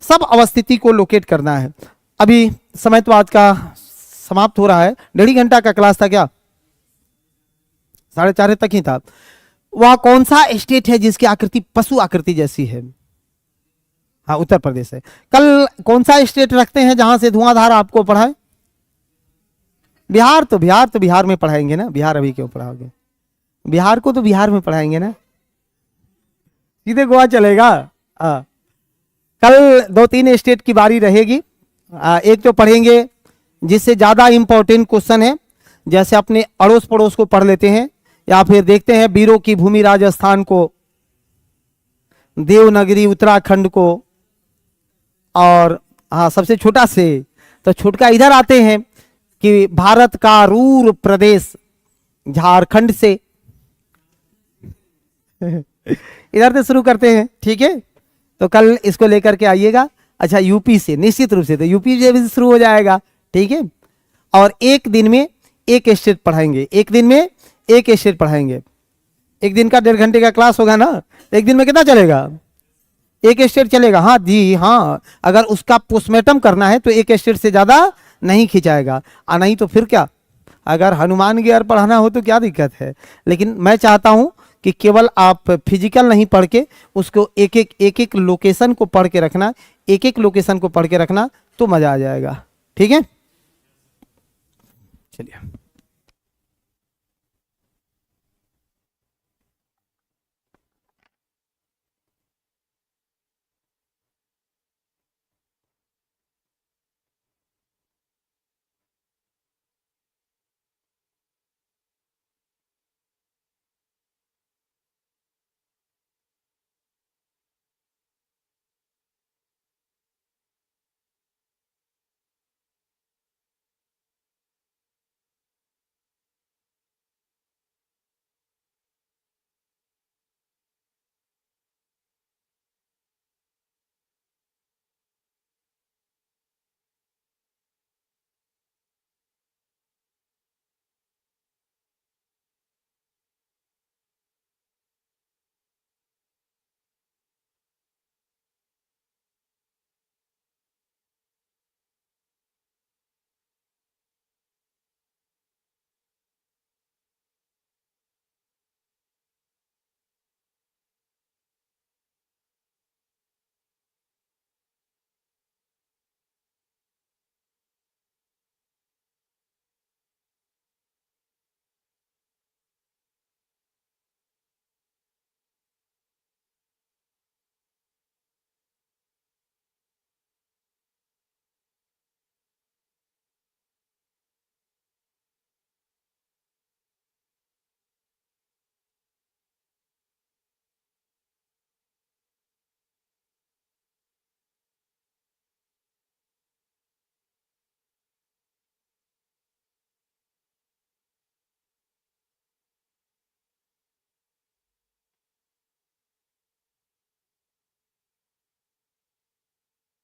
सब अवस्थिति को लोकेट करना है। अभी समय तो आज का समाप्त हो रहा है, 1.5 घंटा का क्लास था क्या, 4:30 तक ही था। वह कौन सा स्टेट है जिसकी आकृति पशु आकृति जैसी है? हाँ, उत्तर प्रदेश है। कल कौन सा स्टेट रखते हैं जहां से धुआंधार आपको पढ़ाए? बिहार। तो बिहार में पढ़ाएंगे ना, बिहार अभी क्यों पढ़ाओगे? बिहार को तो बिहार में पढ़ाएंगे ना, सीधे गोवा चलेगा। कल 2-3 स्टेट की बारी रहेगी। एक तो पढ़ेंगे जिससे ज्यादा इंपॉर्टेंट क्वेश्चन है, जैसे अपने अड़ोस पड़ोस को पढ़ लेते हैं, या फिर देखते हैं वीरों की भूमि राजस्थान को, देवनगरी उत्तराखंड को, और हाँ सबसे छोटा से तो छोटका इधर आते हैं कि भारत का रूर प्रदेश झारखंड से इधर से शुरू करते हैं, ठीक है। तो कल इसको लेकर के आइएगा। अच्छा, यूपी से निश्चित रूप से, तो यूपी से भी शुरू हो जाएगा, ठीक है। और एक दिन में एक स्टेट पढ़ाएंगे, एक दिन में एक स्टेट पढ़ाएंगे। एक दिन का 1.5 घंटे का क्लास होगा ना, एक दिन में कितना चलेगा? एक स्टेट चलेगा। हाँ जी हाँ, अगर उसका पोस्टमार्टम करना है तो एक स्टेट से ज्यादा नहीं खिंचाएगा। नहीं तो फिर क्या, अगर हनुमान गियर पढ़ाना हो तो क्या दिक्कत है। लेकिन मैं चाहता हूं कि केवल आप फिजिकल नहीं पढ़ के उसको एक एक लोकेशन को पढ़ के रखना, एक एक लोकेशन को पढ़ के रखना तो मजा आ जाएगा, ठीक है। चलिए।